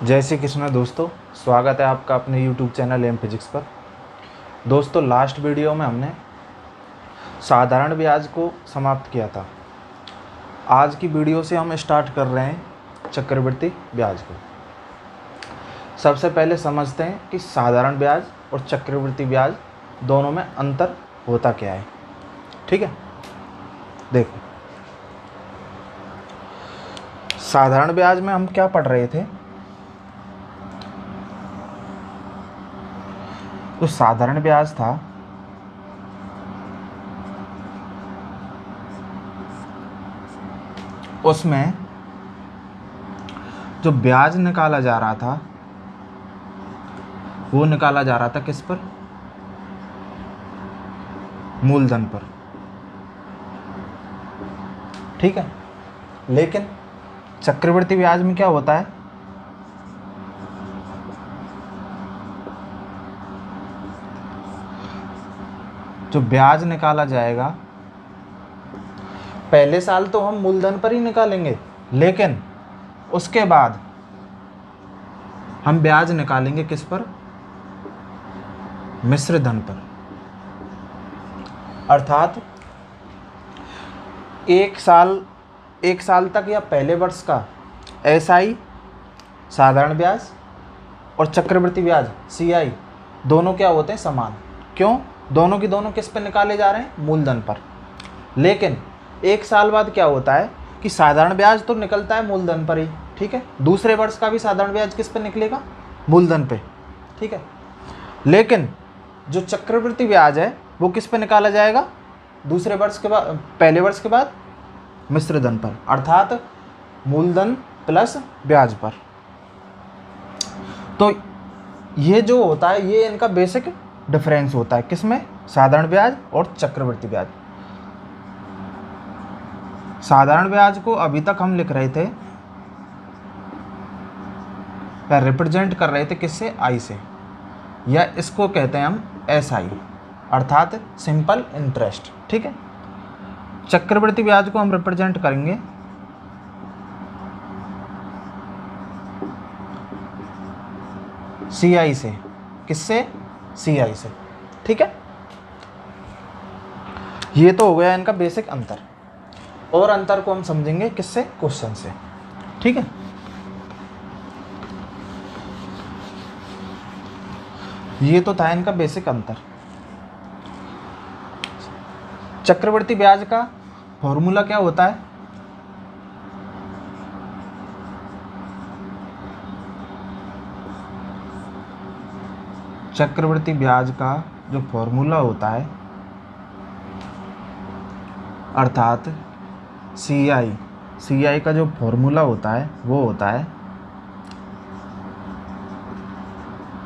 जय श्री कृष्ण दोस्तों, स्वागत है आपका अपने YouTube चैनल एम फिजिक्स पर। दोस्तों, लास्ट वीडियो में हमने साधारण ब्याज को समाप्त किया था। आज की वीडियो से हम स्टार्ट कर रहे हैं चक्रवृद्धि ब्याज को। सबसे पहले समझते हैं कि साधारण ब्याज और चक्रवृद्धि ब्याज दोनों में अंतर होता क्या है। ठीक है, देखो, साधारण ब्याज में हम क्या पढ़ रहे थे। तो साधारण ब्याज था उसमें जो ब्याज निकाला जा रहा था वो निकाला जा रहा था किस पर? मूलधन पर। ठीक है, लेकिन चक्रवृद्धि ब्याज में क्या होता है? जो ब्याज निकाला जाएगा पहले साल तो हम मूलधन पर ही निकालेंगे, लेकिन उसके बाद हम ब्याज निकालेंगे किस पर? मिश्र धन पर। अर्थात एक साल तक या पहले वर्ष का एसआई साधारण ब्याज और चक्रवृद्धि ब्याज सीआई दोनों क्या होते हैं? समान। क्यों? दोनों की दोनों किस पर निकाले जा रहे हैं? मूलधन पर। लेकिन एक साल बाद क्या होता है कि साधारण ब्याज तो निकलता है मूलधन पर ही। ठीक है, दूसरे वर्ष का भी साधारण ब्याज किस पर निकलेगा? मूलधन पे। ठीक है, लेकिन जो चक्रवृद्धि ब्याज है वो किस पे निकाला जाएगा? दूसरे वर्ष के बाद, पहले वर्ष के बाद मिश्र धन पर, अर्थात मूलधन प्लस ब्याज पर। तो ये जो होता है ये इनका बेसिक डिफरेंस होता है किसमें? साधारण ब्याज और चक्रवृद्धि ब्याज। साधारण ब्याज को अभी तक हम लिख रहे थे या रिप्रेजेंट कर रहे थे किससे? आई से, या इसको कहते हैं हम एसआई, अर्थात सिंपल इंटरेस्ट। ठीक है, चक्रवृद्धि ब्याज को हम रिप्रेजेंट करेंगे सीआई से। किससे? सीआई से। ठीक है, ये तो हो गया इनका बेसिक अंतर। और अंतर को हम समझेंगे किससे? क्वेश्चन से। ठीक है, ये तो था इनका बेसिक अंतर। चक्रवृद्धि ब्याज का फॉर्मूला क्या होता है? चक्रवृद्धि ब्याज का जो फॉर्मूला होता है, अर्थात सीआई का जो फॉर्मूला होता है वो होता है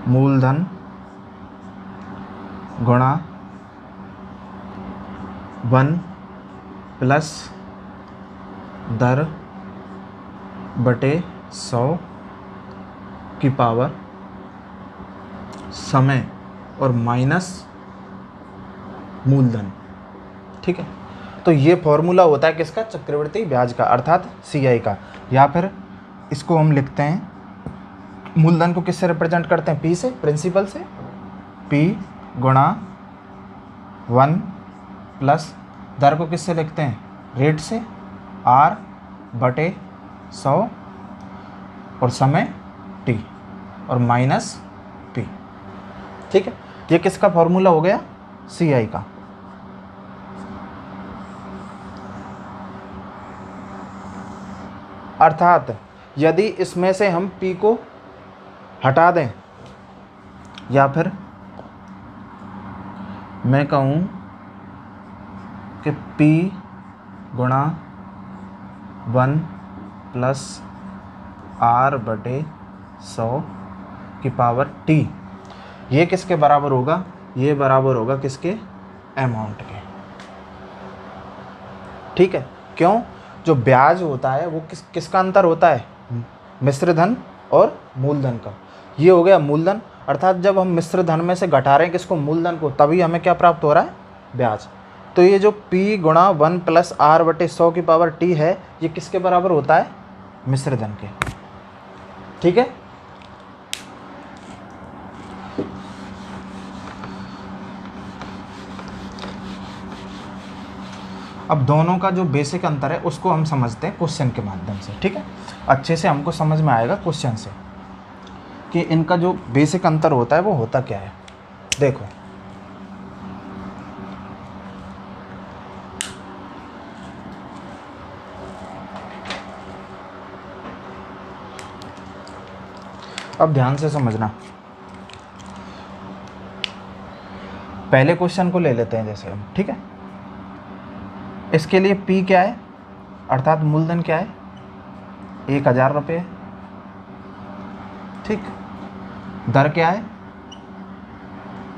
मूलधन गुणा 1 प्लस दर बटे 100 की पावर समय और माइनस मूलधन। ठीक है, तो ये फॉर्मूला होता है किसका? चक्रवृद्धि ब्याज का, अर्थात सीआई का। या फिर इसको हम लिखते हैं, मूलधन को किससे रिप्रेजेंट करते हैं? पी से, प्रिंसिपल से। पी गुणा 1 प्लस दर को किससे लिखते हैं? रेट से, आर बटे 100 और समय टी और माइनस पी। ठीक है, ये किसका फॉर्मूला हो गया? सीआई का। अर्थात यदि इसमें से हम P को हटा दें, या फिर मैं कहूँ कि P गुणा 1 प्लस R बटे 100 की पावर T, ये किसके बराबर होगा? ये बराबर होगा किसके? अमाउंट के। ठीक है, क्यों? जो ब्याज होता है वो किसका अंतर होता है? मिश्र धन और मूलधन का। ये हो गया मूलधन, अर्थात जब हम मिश्र धन में से घटा रहे हैं किसको? मूलधन को, तभी हमें क्या प्राप्त हो रहा है? ब्याज। तो ये जो P गुणा 1 प्लस R बटे 100 की पावर T है, ये किसके बराबर होता है? मिश्र धन के। ठीक है, अब दोनों का जो बेसिक अंतर है उसको हम समझते हैं क्वेश्चन के माध्यम से, ठीक है। अच्छे से हमको समझ में आएगा क्वेश्चन से कि इनका जो बेसिक अंतर होता है वो होता क्या है। देखो, अब ध्यान से समझना। पहले क्वेश्चन को ले लेते हैं जैसे हम, ठीक है। इसके लिए P क्या है, अर्थात मूलधन क्या है, 1000 रुपये, ठीक। दर क्या है,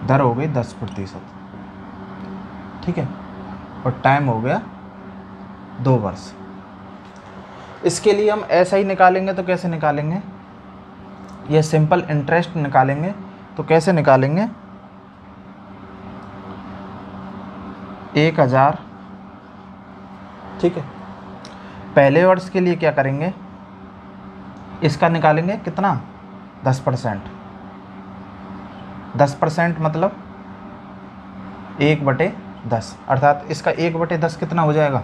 दर हो गई 10%, ठीक है। और टाइम हो गया 2 वर्ष। इसके लिए हम ऐसा ही निकालेंगे तो कैसे निकालेंगे, ये सिंपल इंटरेस्ट निकालेंगे तो कैसे निकालेंगे, 1000, ठीक है। पहले वर्ष के लिए क्या करेंगे, इसका निकालेंगे कितना, 10%। 10% मतलब 1/10, अर्थात इसका 1/10 कितना हो जाएगा,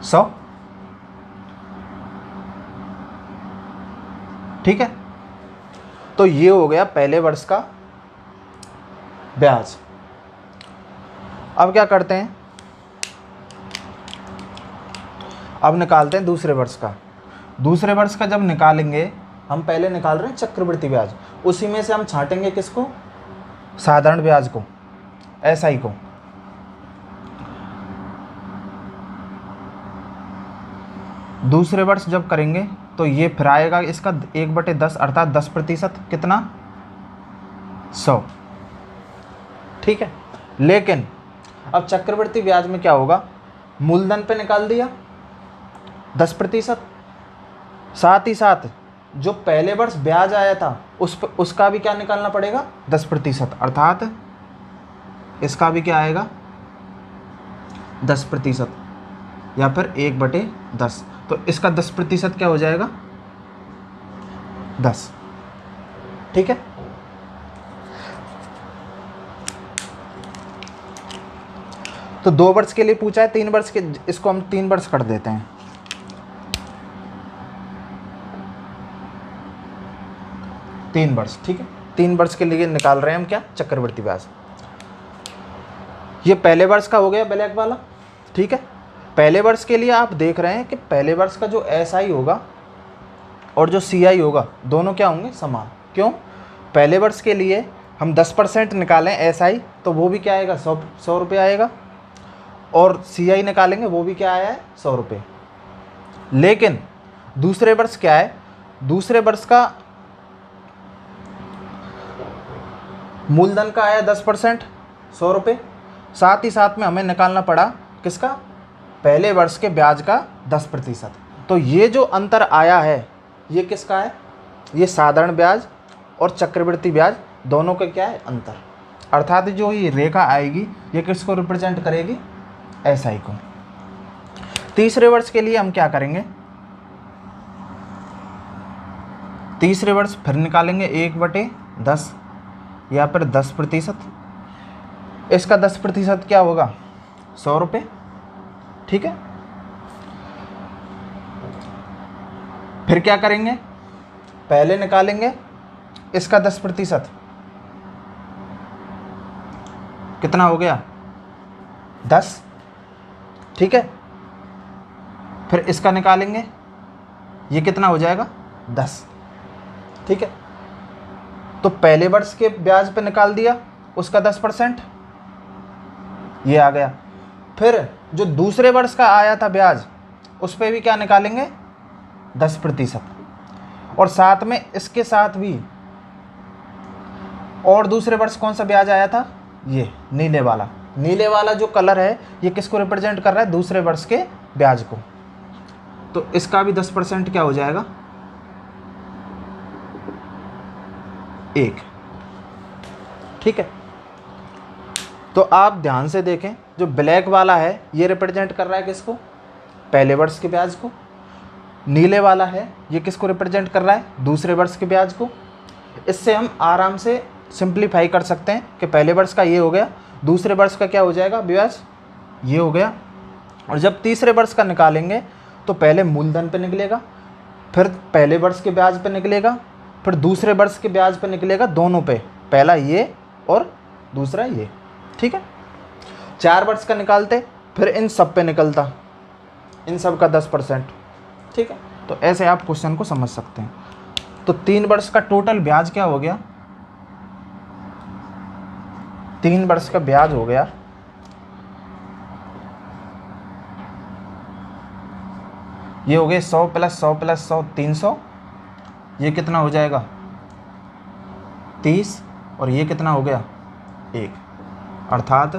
100, ठीक है। तो ये हो गया पहले वर्ष का ब्याज। अब क्या करते हैं, अब निकालते हैं दूसरे वर्ष का। दूसरे वर्ष का जब निकालेंगे, हम पहले निकाल रहे हैं चक्रवृद्धि ब्याज, उसी में से हम छांटेंगे किसको, साधारण ब्याज को, एसआई को। दूसरे वर्ष जब करेंगे तो ये फिर आएगा इसका 1/10 अर्थात 10%, कितना, 100, ठीक है। लेकिन अब चक्रवृद्धि ब्याज में क्या होगा, मूलधन पे निकाल दिया 10%, साथ ही साथ जो पहले वर्ष ब्याज आया था उसका भी क्या निकालना पड़ेगा, 10%, अर्थात इसका भी क्या आएगा, 10% या फिर 1/10। तो इसका 10% क्या हो जाएगा, 10, ठीक है। तो 2 वर्ष के लिए पूछा है, 3 वर्ष के, इसको हम 3 वर्ष कर देते हैं। तीन वर्ष, ठीक है। 3 वर्ष के लिए निकाल रहे हैं हम क्या, चक्रवृद्धि ब्याज। ये पहले वर्ष का हो गया ब्लैक वाला, ठीक है। पहले वर्ष के लिए आप देख रहे हैं कि पहले वर्ष का जो एसआई होगा और जो सीआई होगा दोनों क्या होंगे, समान। क्यों, पहले वर्ष के लिए हम 10% निकालें एसआई तो वो भी क्या आएगा, 100 रुपये आएगा, और सीआई निकालेंगे वो भी क्या आया है, 100 रुपये। लेकिन दूसरे वर्ष क्या है, दूसरे वर्ष का मूलधन का आया 10%, 100 रुपये, साथ ही साथ में हमें निकालना पड़ा किसका, पहले वर्ष के ब्याज का 10%। तो ये जो अंतर आया है ये किसका है, ये साधारण ब्याज और चक्रवृद्धि ब्याज दोनों का क्या है, अंतर। अर्थात जो ये रेखा आएगी ये किसको रिप्रेजेंट करेगी, एसआई को। तीसरे वर्ष के लिए हम क्या करेंगे, तीसरे वर्ष फिर निकालेंगे 1/10 या फिर 10%। इसका 10% क्या होगा, 100 रुपये, ठीक है। फिर क्या करेंगे, पहले निकालेंगे इसका 10%, कितना हो गया, 10, ठीक है। फिर इसका निकालेंगे, ये कितना हो जाएगा, 10, ठीक है। तो पहले वर्ष के ब्याज पे निकाल दिया उसका 10%, ये आ गया। फिर जो दूसरे वर्ष का आया था ब्याज उस पे भी क्या निकालेंगे, 10%, और साथ में इसके साथ भी और दूसरे वर्ष कौन सा ब्याज आया था, ये नीले वाला। नीले वाला जो कलर है ये किसको रिप्रेजेंट कर रहा है, दूसरे वर्ष के ब्याज को। तो इसका भी 10% क्या हो जाएगा, 1, ठीक है। तो आप ध्यान से देखें, जो ब्लैक वाला है ये रिप्रेजेंट कर रहा है किसको, पहले वर्ष के ब्याज को। नीले वाला है ये किसको रिप्रेजेंट कर रहा है, दूसरे वर्ष के ब्याज को। इससे हम आराम से सिंप्लीफाई कर सकते हैं कि पहले वर्ष का ये हो गया, दूसरे वर्ष का क्या हो जाएगा ब्याज, ये हो गया। और जब तीसरे वर्ष का निकालेंगे तो पहले मूलधन पे निकलेगा, फिर पहले वर्ष के ब्याज पे निकलेगा, फिर दूसरे वर्ष के ब्याज पे निकलेगा, दोनों पे, पहला ये और दूसरा ये। ठीक है, 4 वर्ष का निकालते फिर इन सब पे निकलता, इन सब का 10%। ठीक है, तो ऐसे आप क्वेश्चन को समझ सकते हैं। तो 3 वर्ष का टोटल ब्याज क्या हो गया, 3 वर्ष का ब्याज हो गया ये हो गए 100 + 100 + 100 300, ये कितना हो जाएगा 30, और ये कितना हो गया 1, अर्थात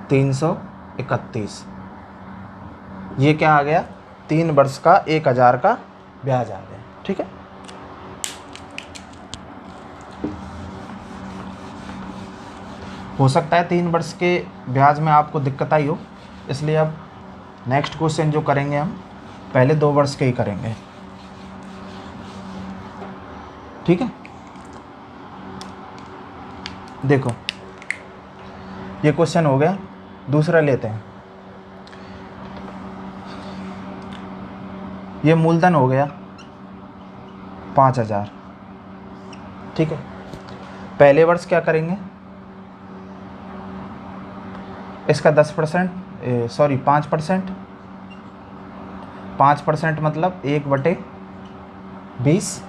331। ये क्या आ गया, 3 वर्ष का 1000 का ब्याज आ गया। ठीक है, हो सकता है 3 वर्ष के ब्याज में आपको दिक्कत आई हो, इसलिए अब नेक्स्ट क्वेश्चन जो करेंगे हम पहले 2 वर्ष के ही करेंगे। ठीक है, देखो ये क्वेश्चन हो गया, दूसरा लेते हैं। ये मूलधन हो गया 5000। ठीक है, पहले वर्ष क्या करेंगे, इसका 10% 5%, 5% मतलब 1/20,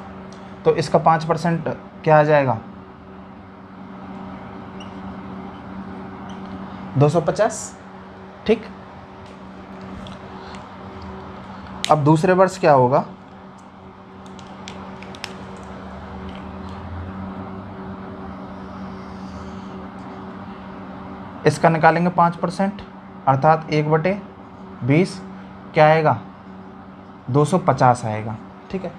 तो इसका 5% क्या आ जाएगा 250। ठीक, अब दूसरे वर्ष क्या होगा, इसका निकालेंगे 5%, अर्थात 1/20 क्या आएगा 250 आएगा। ठीक है,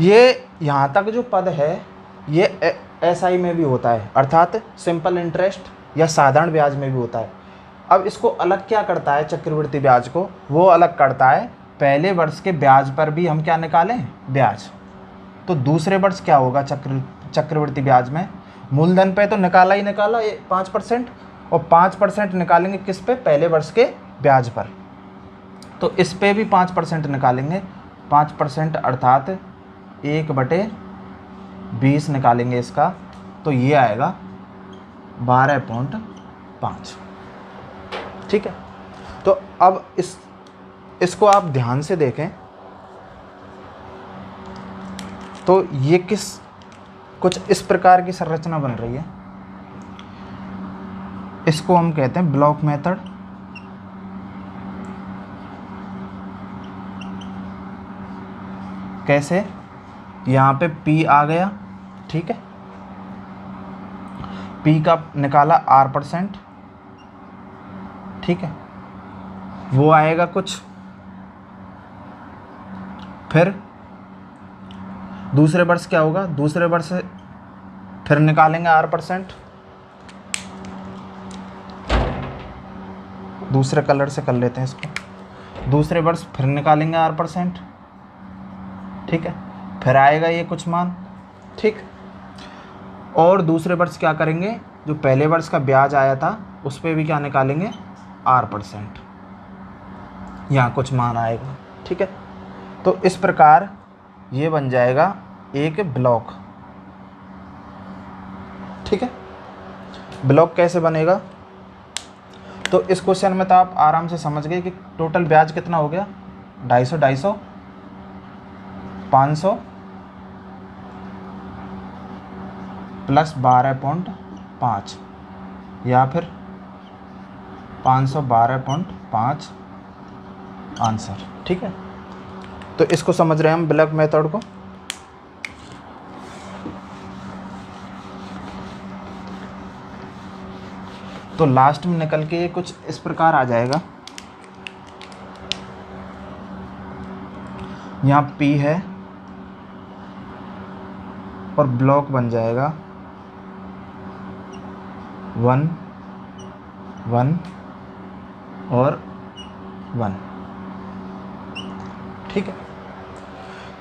ये यहाँ तक जो पद है ये SI में भी होता है, अर्थात सिंपल इंटरेस्ट या साधारण ब्याज में भी होता है। अब इसको अलग क्या करता है, चक्रवृद्धि ब्याज को वो अलग करता है, पहले वर्ष के ब्याज पर भी हम क्या निकालें ब्याज। तो दूसरे वर्ष क्या होगा चक्रवृद्धि ब्याज में, मूलधन पे तो निकाला ही निकाला 5%, और 5% निकालेंगे किस पे, पहले वर्ष के ब्याज पर, तो इस पे भी 5% निकालेंगे, 5% अर्थात 1/20 निकालेंगे इसका, तो ये आएगा 12.5। ठीक है, तो अब इसको आप ध्यान से देखें तो ये कुछ इस प्रकार की संरचना बन रही है, इसको हम कहते हैं ब्लॉक मेथड। कैसे, यहाँ पे P आ गया, ठीक है, P का निकाला R%, ठीक है, वो आएगा कुछ, फिर दूसरे वर्ष क्या होगा, दूसरे वर्ष फिर निकालेंगे R%, दूसरे कलर से कर लेते हैं इसको, दूसरे वर्ष फिर निकालेंगे R%, ठीक है, फिर आएगा ये कुछ मान, ठीक, और दूसरे वर्ष क्या करेंगे, जो पहले वर्ष का ब्याज आया था उस पर भी क्या निकालेंगे R%, यहाँ कुछ मान आएगा। ठीक है, तो इस प्रकार ये बन जाएगा एक ब्लॉक। ठीक है, ब्लॉक कैसे बनेगा, तो इस क्वेश्चन में तो आप आराम से समझ गए कि टोटल ब्याज कितना हो गया, 250, 500 प्लस 12.5 या फिर 512.5 आंसर। ठीक है, तो इसको समझ रहे हैं हम ब्लॉक मेथड को। तो लास्ट में निकल के ये कुछ इस प्रकार आ जाएगा, यहाँ P है और ब्लॉक बन जाएगा 1 1 और 1। ठीक है,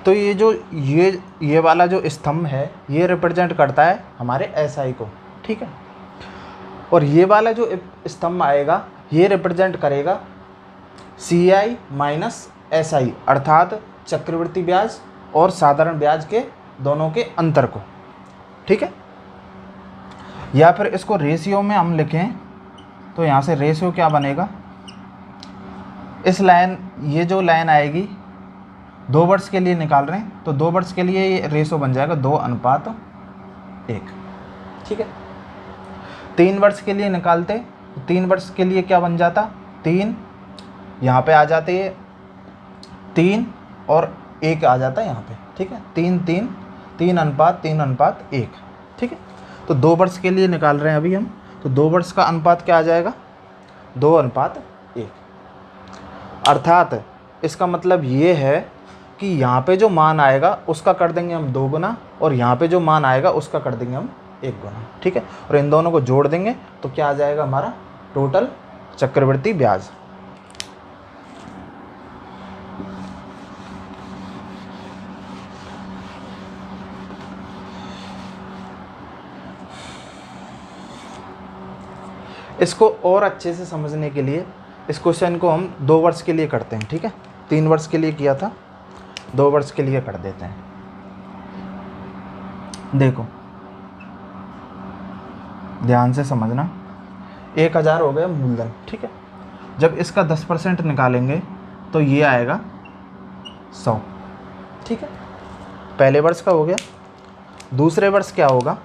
तो ये वाला जो स्तंभ है ये रिप्रेजेंट करता है हमारे एसआई को, ठीक है। और ये वाला जो स्तंभ आएगा ये रिप्रेजेंट करेगा सीआई माइनस एसआई, अर्थात चक्रवृद्धि ब्याज और साधारण ब्याज के दोनों के अंतर को, ठीक है। या फिर इसको रेशियो में हम लिखें तो यहाँ से रेशियो क्या बनेगा, इस लाइन, ये जो लाइन आएगी 2 वर्ष के लिए निकाल रहे हैं तो 2 वर्ष के लिए ये रेशियो बन जाएगा 2:1, ठीक है। 3 वर्ष के लिए निकालते, 3 वर्ष के लिए क्या बन जाता, 3 यहाँ पे आ जाते, ये 3 और 1 आ जाता है यहाँ पे, ठीक है। 3:1, ठीक है। तो 2 वर्ष के लिए निकाल रहे हैं अभी हम, तो 2 वर्ष का अनुपात क्या आ जाएगा, 2:1। अर्थात इसका मतलब ये है कि यहाँ पे जो मान आएगा उसका कर देंगे हम 2 गुना और यहाँ पे जो मान आएगा उसका कर देंगे हम 1 गुना, ठीक है। और इन दोनों को जोड़ देंगे तो क्या आ जाएगा हमारा टोटल चक्रवृद्धि ब्याज। इसको और अच्छे से समझने के लिए इस क्वेश्चन को हम 2 वर्ष के लिए करते हैं, ठीक है। 3 वर्ष के लिए किया था, 2 वर्ष के लिए कर देते हैं। देखो ध्यान से समझना, 1000 हो गया मूलधन, ठीक है। जब इसका 10% निकालेंगे तो ये आएगा 100, ठीक है। पहले वर्ष का हो गया। दूसरे वर्ष क्या होगा,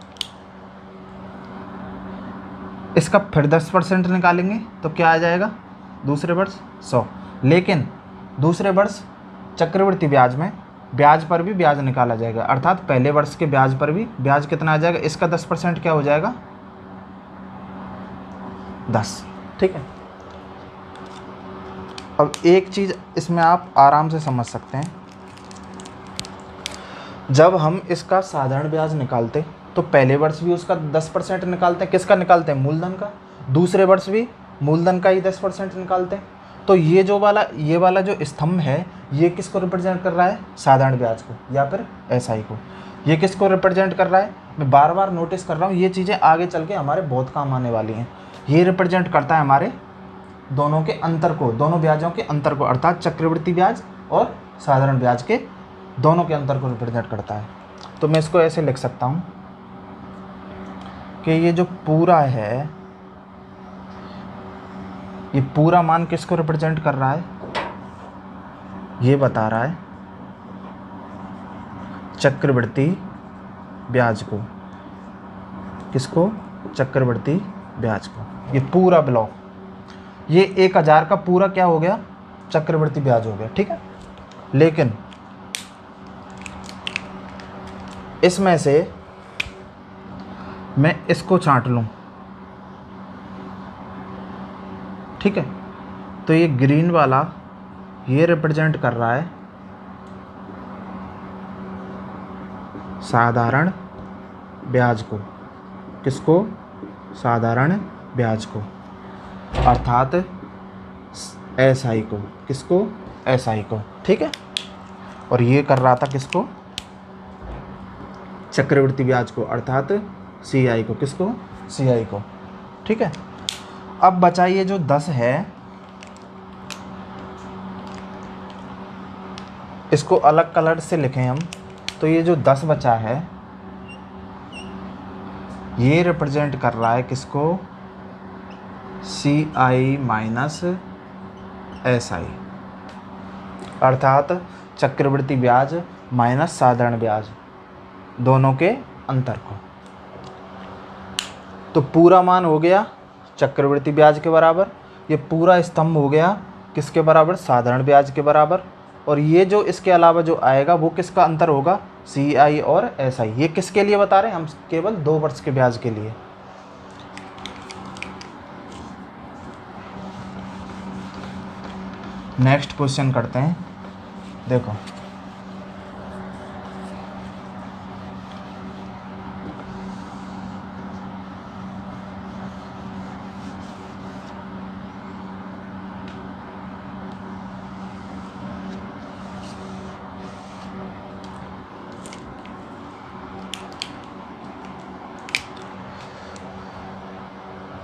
इसका फिर 10% निकालेंगे तो क्या आ जाएगा, दूसरे वर्ष 100। लेकिन दूसरे वर्ष चक्रवृद्धि ब्याज में ब्याज पर भी ब्याज निकाला जाएगा, अर्थात पहले वर्ष के ब्याज पर भी ब्याज कितना आ जाएगा, इसका 10% क्या हो जाएगा, 10, ठीक है। अब एक चीज़ इसमें आप आराम से समझ सकते हैं, जब हम इसका साधारण ब्याज निकालते तो पहले वर्ष भी उसका 10% निकालते हैं, किसका निकालते हैं, मूलधन का। दूसरे वर्ष भी मूलधन का ही 10% निकालते हैं। तो ये वाला जो स्तंभ है ये किसको रिप्रेजेंट कर रहा है, साधारण ब्याज को या फिर एसआई को। ये किसको रिप्रेजेंट कर रहा है, मैं बार बार नोटिस कर रहा हूँ, ये चीज़ें आगे चल के हमारे बहुत काम आने वाली हैं। ये रिप्रेजेंट करता है हमारे दोनों के अंतर को, दोनों ब्याजों के अंतर को, अर्थात चक्रवृद्धि ब्याज और साधारण ब्याज के दोनों के अंतर को रिप्रेजेंट करता है। तो मैं इसको ऐसे लिख सकता हूँ कि ये जो पूरा है, ये पूरा मान किसको रिप्रेजेंट कर रहा है, ये बता रहा है चक्रवृद्धि ब्याज को। किसको, चक्रवृद्धि ब्याज को। ये पूरा ब्लॉक, ये 1000 का पूरा क्या हो गया, चक्रवृद्धि ब्याज हो गया, ठीक है। लेकिन इसमें से मैं इसको छांट लूँ, ठीक है, तो ये ग्रीन वाला ये रिप्रेजेंट कर रहा है साधारण ब्याज को। किसको, साधारण ब्याज को, अर्थात एसआई को। किसको, एसआई को, ठीक है। और ये कर रहा था किसको, चक्रवृद्धि ब्याज को, अर्थात सीआई को। किसको, सीआई को, ठीक है। अब बचाइए जो 10 है, इसको अलग कलर से लिखें हम, तो ये जो 10 बचा है ये रिप्रेजेंट कर रहा है किसको, सीआई माइनस एसआई, अर्थात चक्रवृद्धि ब्याज माइनस साधारण ब्याज, दोनों के अंतर को। तो पूरा मान हो गया चक्रवृद्धि ब्याज के बराबर, ये पूरा स्तंभ हो गया किसके बराबर, साधारण ब्याज के बराबर। और ये जो इसके अलावा जो आएगा वो किसका अंतर होगा, सीआई और एसआई। ये किसके लिए बता रहे हैं हम, केवल 2 वर्ष के ब्याज के लिए। नेक्स्ट क्वेश्चन करते हैं। देखो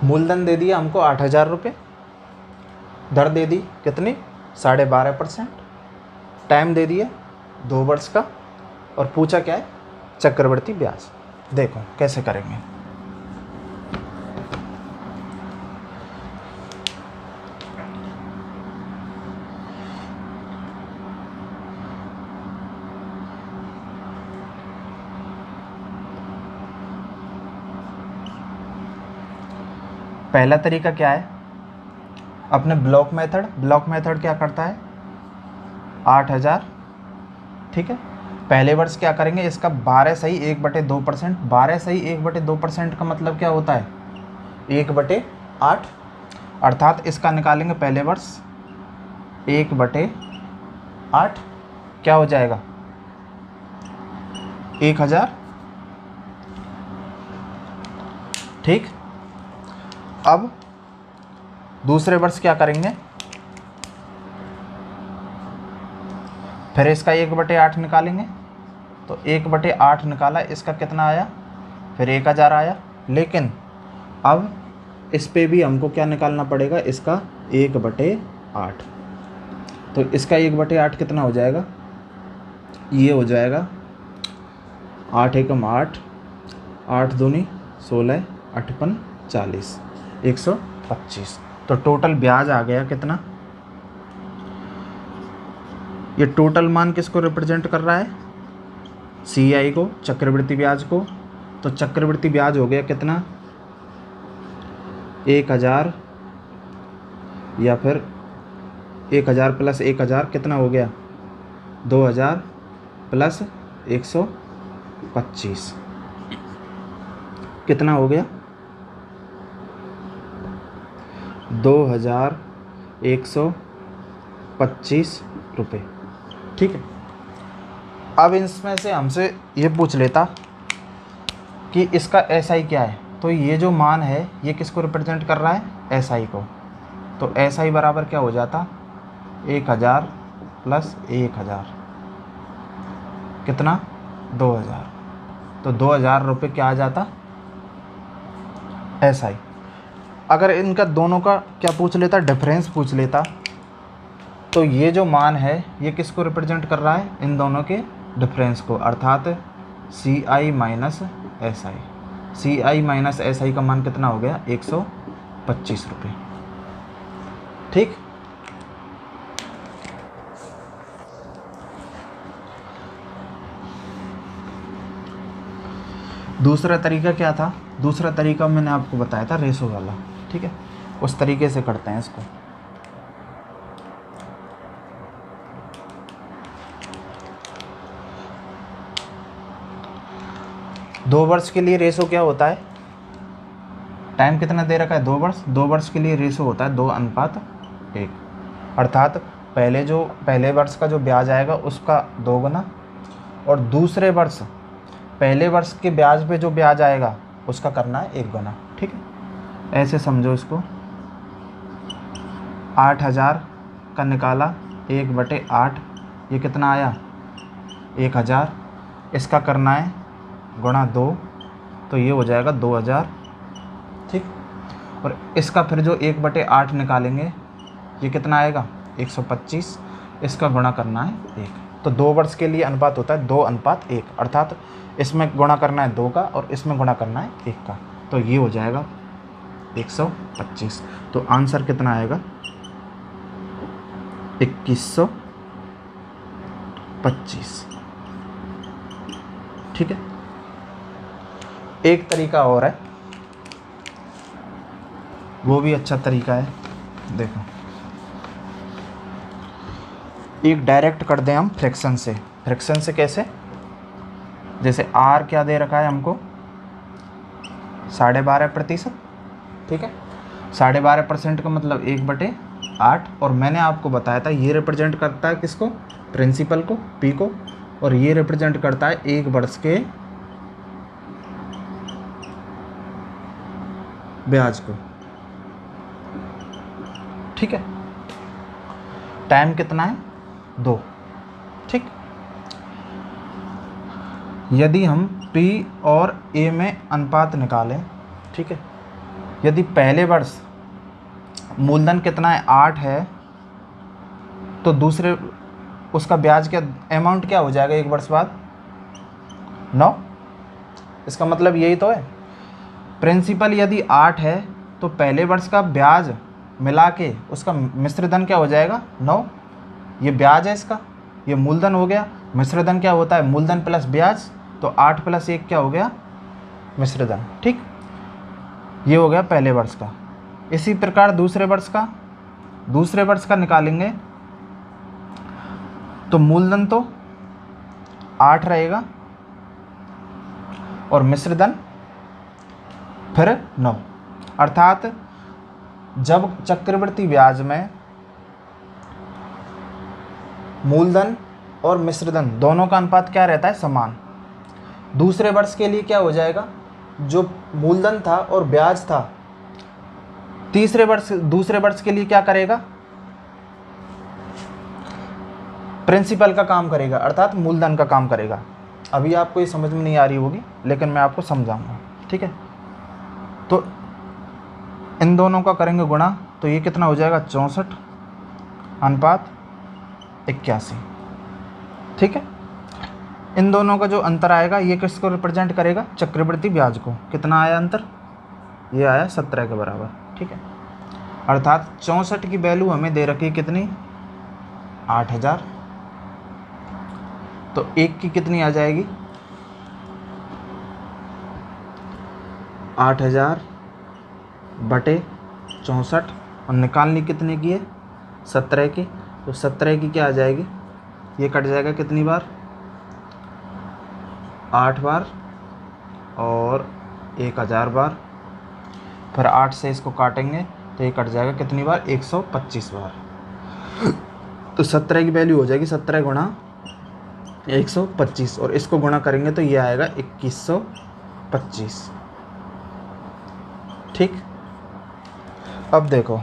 मूलधन दे दिया हमको 8,000 रुपये, दर दे दी कितनी 12.5%, टाइम दे दिया 2 वर्ष का, और पूछा क्या है चक्रवृद्धि ब्याज। देखो कैसे करेंगे। पहला तरीका क्या है, अपने ब्लॉक मेथड क्या करता है 8,000, ठीक है। पहले वर्ष क्या करेंगे, इसका 12 सही 1/2%, 12 सही 1/2% का मतलब क्या होता है 1/8, अर्थात इसका निकालेंगे पहले वर्ष 1/8 क्या हो जाएगा 1,000, ठीक। अब दूसरे वर्ष क्या करेंगे, फिर इसका 1/8 निकालेंगे, तो 1/8 निकाला, इसका कितना आया फिर 1,000 आया। लेकिन अब इस पे भी हमको क्या निकालना पड़ेगा, इसका 1/8, तो इसका 1/8 कितना हो जाएगा, ये हो जाएगा 8 एकम 8, 8 दूनी 16, 8 पन 40, 125। तो टोटल ब्याज आ गया कितना, ये टोटल मान किसको रिप्रेजेंट कर रहा है CI को, चक्रवृद्धि ब्याज को। तो चक्रवृद्धि ब्याज हो गया कितना 1,000, या फिर 1,000 प्लस 1,000 कितना हो गया 2,000 प्लस 125 कितना हो गया 2,125 रुपये, ठीक है। अब इसमें से हमसे ये पूछ लेता कि इसका SI क्या है, तो ये जो मान है ये किसको रिप्रेजेंट कर रहा है SI को। तो SI बराबर क्या हो जाता 1,000 प्लस 1,000 कितना 2,000, तो 2,000 रुपये क्या आ जाता SI। अगर इनका दोनों का क्या पूछ लेता डिफरेंस पूछ लेता, तो ये जो मान है ये किसको रिप्रेजेंट कर रहा है इन दोनों के डिफरेंस को, अर्थात CI minus SI। CI minus SI का मान कितना हो गया 125 रुपये, ठीक। दूसरा तरीका क्या था, दूसरा तरीका मैंने आपको बताया था रेशो वाला, ठीक है। उस तरीके से करते हैं इसको। दो वर्ष के लिए रेशो क्या होता है, टाइम कितना दे रखा है 2 वर्ष, 2 वर्ष के लिए रेशो होता है 2:1, अर्थात पहले वर्ष का जो ब्याज आएगा उसका 2 गुना, और दूसरे वर्ष पहले वर्ष के ब्याज पे जो ब्याज आएगा उसका करना है 1 गुना, ठीक है। ऐसे समझो इसको, 8,000 का निकाला 1/8, ये कितना आया 1,000, इसका करना है गुणा 2, तो ये हो जाएगा 2,000, ठीक। और इसका फिर जो 1/8 निकालेंगे ये कितना आएगा 125, इसका गुणा करना है 1। तो 2 वर्ष के लिए अनुपात होता है 2:1, अर्थात इसमें गुणा करना है 2 का और इसमें गुणा करना है 1 का, तो ये हो जाएगा 125। तो आंसर कितना आएगा 2125, ठीक है। एक तरीका और है, वो भी अच्छा तरीका है, देखो। एक डायरेक्ट कर दें हम फ्रैक्शन से। फ्रैक्शन से कैसे, जैसे R क्या दे रखा है हमको 12.5%, ठीक है। 12.5% का मतलब 1/8, और मैंने आपको बताया था ये रिप्रेजेंट करता है किसको, प्रिंसिपल को P को, और ये रिप्रेजेंट करता है 1 वर्ष के ब्याज को, ठीक है। टाइम कितना है 2, ठीक। यदि हम P और A में अनुपात निकालें, ठीक है, यदि पहले वर्ष मूलधन कितना है 8 है, तो दूसरे उसका ब्याज क्या अमाउंट क्या हो जाएगा एक वर्ष बाद 9। इसका मतलब यही तो है। प्रिंसिपल यदि 8 है तो पहले वर्ष का ब्याज मिला के उसका मिश्र धन क्या हो जाएगा 9। ये ब्याज है इसका, ये मूलधन हो गया। मिश्र धन क्या होता है मूलधन प्लस ब्याज, तो 8 + 1 क्या हो गया मिश्र धन। ठीक, ये हो गया पहले वर्ष का। इसी प्रकार दूसरे वर्ष का निकालेंगे तो मूलधन तो 8 रहेगा और मिश्र धन फिर 9। अर्थात जब चक्रवृद्धि ब्याज में मूलधन और मिश्रधन दोनों का अनुपात क्या रहता है समान, दूसरे वर्ष के लिए क्या हो जाएगा, जो मूलधन था और ब्याज था दूसरे वर्ष के लिए क्या करेगा, प्रिंसिपल का काम करेगा, अर्थात मूलधन का काम करेगा। अभी आपको ये समझ में नहीं आ रही होगी, लेकिन मैं आपको समझाऊंगा। ठीक है, तो इन दोनों का करेंगे गुणा, तो ये कितना हो जाएगा 64:81। ठीक है, इन दोनों का जो अंतर आएगा ये किसको रिप्रेजेंट करेगा, चक्रवृद्धि ब्याज को। कितना आया अंतर, ये आया 17 के बराबर। ठीक है, अर्थात 64 की वैल्यू हमें दे रखी कितनी 8000, तो एक की कितनी आ जाएगी 8000/64, और निकालनी कितने की है 17 की, तो 17 की क्या आ जाएगी, ये कट जाएगा कितनी बार 8 बार और 1000 बार, फिर 8 से इसको काटेंगे तो ये कट जाएगा कितनी बार 125 बार। तो 17 की वैल्यू हो जाएगी 17 × 125, और इसको गुणा करेंगे तो ये आएगा 2125। ठीक, अब देखो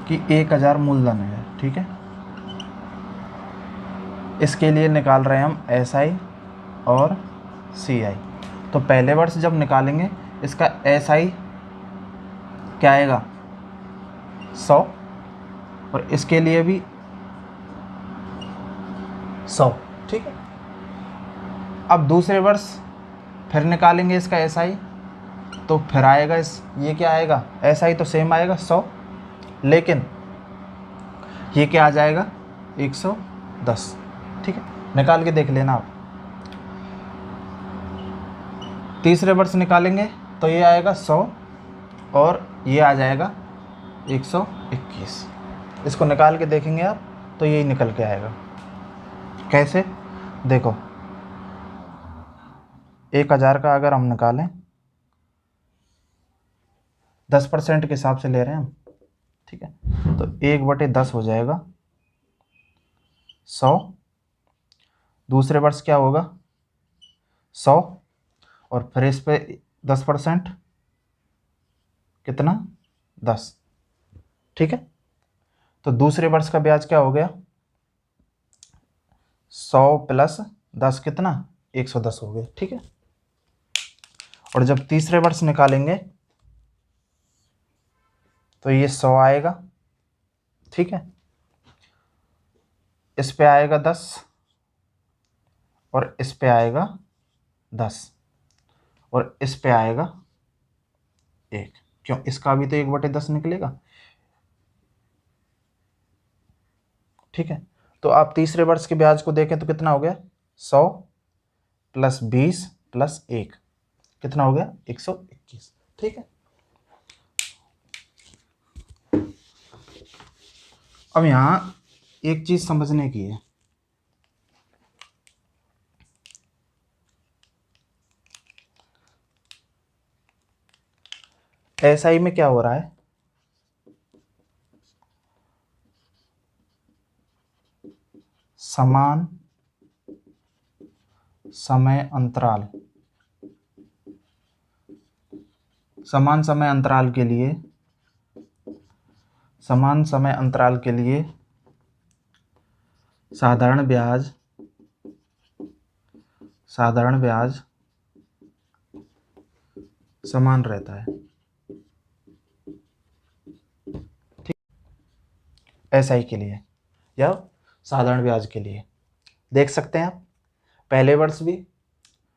कि 1000 मूलधन है। ठीक है, इसके लिए निकाल रहे हैं हम SI और CI। तो पहले वर्ष जब निकालेंगे इसका SI क्या आएगा 100, और इसके लिए भी 100। ठीक है, अब दूसरे वर्ष फिर निकालेंगे इसका SI, तो फिर आएगा ये क्या आएगा SI तो सेम आएगा 100, लेकिन ये क्या आ जाएगा 110। ठीक है, निकाल के देख लेना आप। तीसरे वर्ष निकालेंगे तो ये आएगा 100 और ये आ जाएगा 121। इसको निकाल के देखेंगे आप तो यही निकल के आएगा। कैसे, देखो 1000 का अगर हम निकालें 10% के हिसाब से ले रहे हैं हम। ठीक है, तो 1/10 हो जाएगा 100, दूसरे वर्ष क्या होगा 100, और फिर इस पे 10% कितना 10। ठीक है, तो दूसरे वर्ष का ब्याज क्या हो गया 100 + 10 कितना 110 हो गया। ठीक है, और जब तीसरे वर्ष निकालेंगे तो ये 100 आएगा। ठीक है, इस पे आएगा 10 और इस पे आएगा 10 और इस पे आएगा 1, क्यों इसका भी तो 1/10 निकलेगा। ठीक है, तो आप तीसरे वर्ष के ब्याज को देखें तो कितना हो गया 100 + 20 + 1 कितना हो गया 121। ठीक है, अब यहाँ एक चीज समझने की है, SI में क्या हो रहा है, समान समय अंतराल समान समय अंतराल के लिए साधारण ब्याज समान रहता है। ठीक, एसआई के लिए या साधारण ब्याज के लिए देख सकते हैं आप, पहले वर्ष भी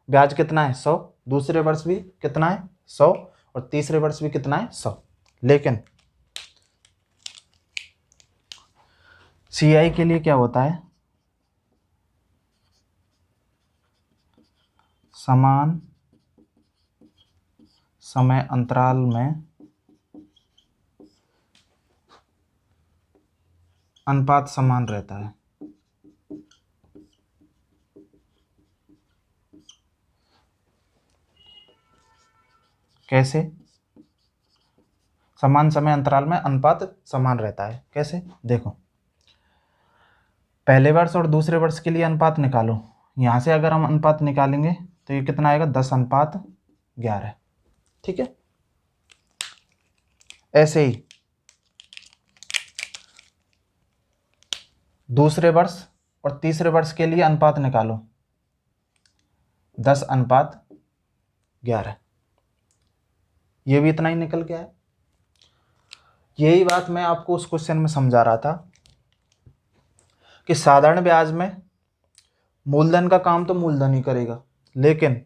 ब्याज कितना है 100, दूसरे वर्ष भी कितना है 100 और तीसरे वर्ष भी कितना है 100। लेकिन सीआई के लिए क्या होता है, समान समय अंतराल में अनुपात समान रहता है। कैसे? समान समय अंतराल में अनुपात समान रहता है, कैसे देखो, पहले वर्ष और दूसरे वर्ष के लिए अनुपात निकालो। यहाँ से अगर हम अनुपात निकालेंगे तो ये कितना आएगा 10:11। ठीक है, ऐसे ही दूसरे वर्ष और तीसरे वर्ष के लिए अनुपात निकालो 10:11। ये भी इतना ही निकल गया है। यही बात मैं आपको उस क्वेश्चन में समझा रहा था कि साधारण ब्याज में मूलधन का काम तो मूलधन ही करेगा, लेकिन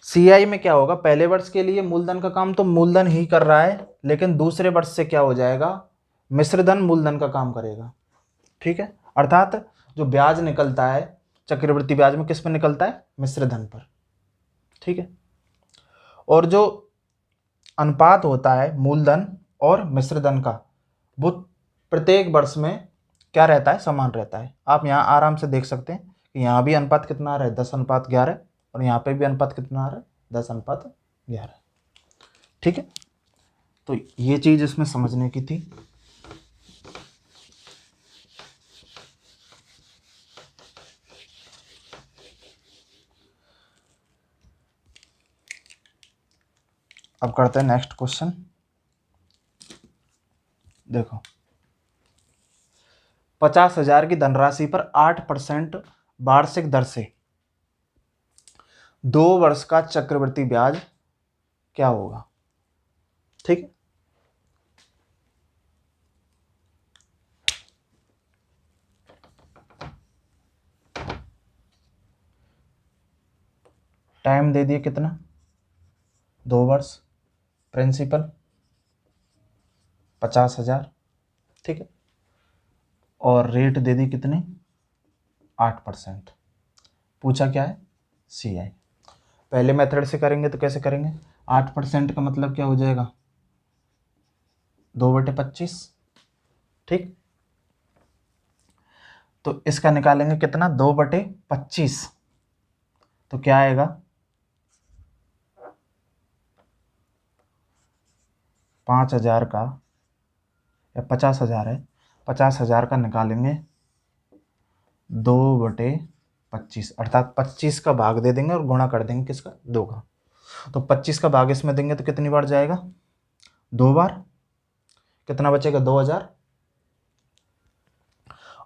सीआई में क्या होगा, पहले वर्ष के लिए मूलधन का काम तो मूलधन ही कर रहा है, लेकिन दूसरे वर्ष से क्या हो जाएगा, मिश्रधन मूलधन का काम करेगा। ठीक है, अर्थात जो ब्याज निकलता है चक्रवृद्धि ब्याज में किस पर निकलता है, मिश्रधन पर। ठीक है, और जो अनुपात होता है मूलधन और मिश्रधन का, वो प्रत्येक वर्ष में क्या रहता है, समान रहता है। आप यहाँ आराम से देख सकते हैं कि यहाँ भी अनुपात कितना आ रहा है 10:11 और यहाँ पे भी अनुपात कितना आ रहा है 10:11। ठीक है, तो ये चीज़ इसमें समझने की थी। अब करते हैं नेक्स्ट क्वेश्चन। देखो, 50,000 की धनराशि पर 8% वार्षिक दर से 2 वर्ष का चक्रवृद्धि ब्याज क्या होगा। ठीक है, टाइम दे दिए कितना, 2 वर्ष, प्रिंसिपल 50,000। ठीक है, और रेट दे दी कितनी, 8%। पूछा क्या है, सीआई। पहले मेथड से करेंगे तो कैसे करेंगे, 8% का मतलब क्या हो जाएगा 2/25। ठीक, तो इसका निकालेंगे कितना 2/25, तो क्या आएगा 5,000 का, या 50,000 है, 50,000 का निकालेंगे 2/25, अर्थात 25 का भाग दे देंगे और गुणा कर देंगे किसका, 2 का। तो 25 का भाग इसमें देंगे तो कितनी बार जाएगा, 2 बार, कितना बचेगा 2,000,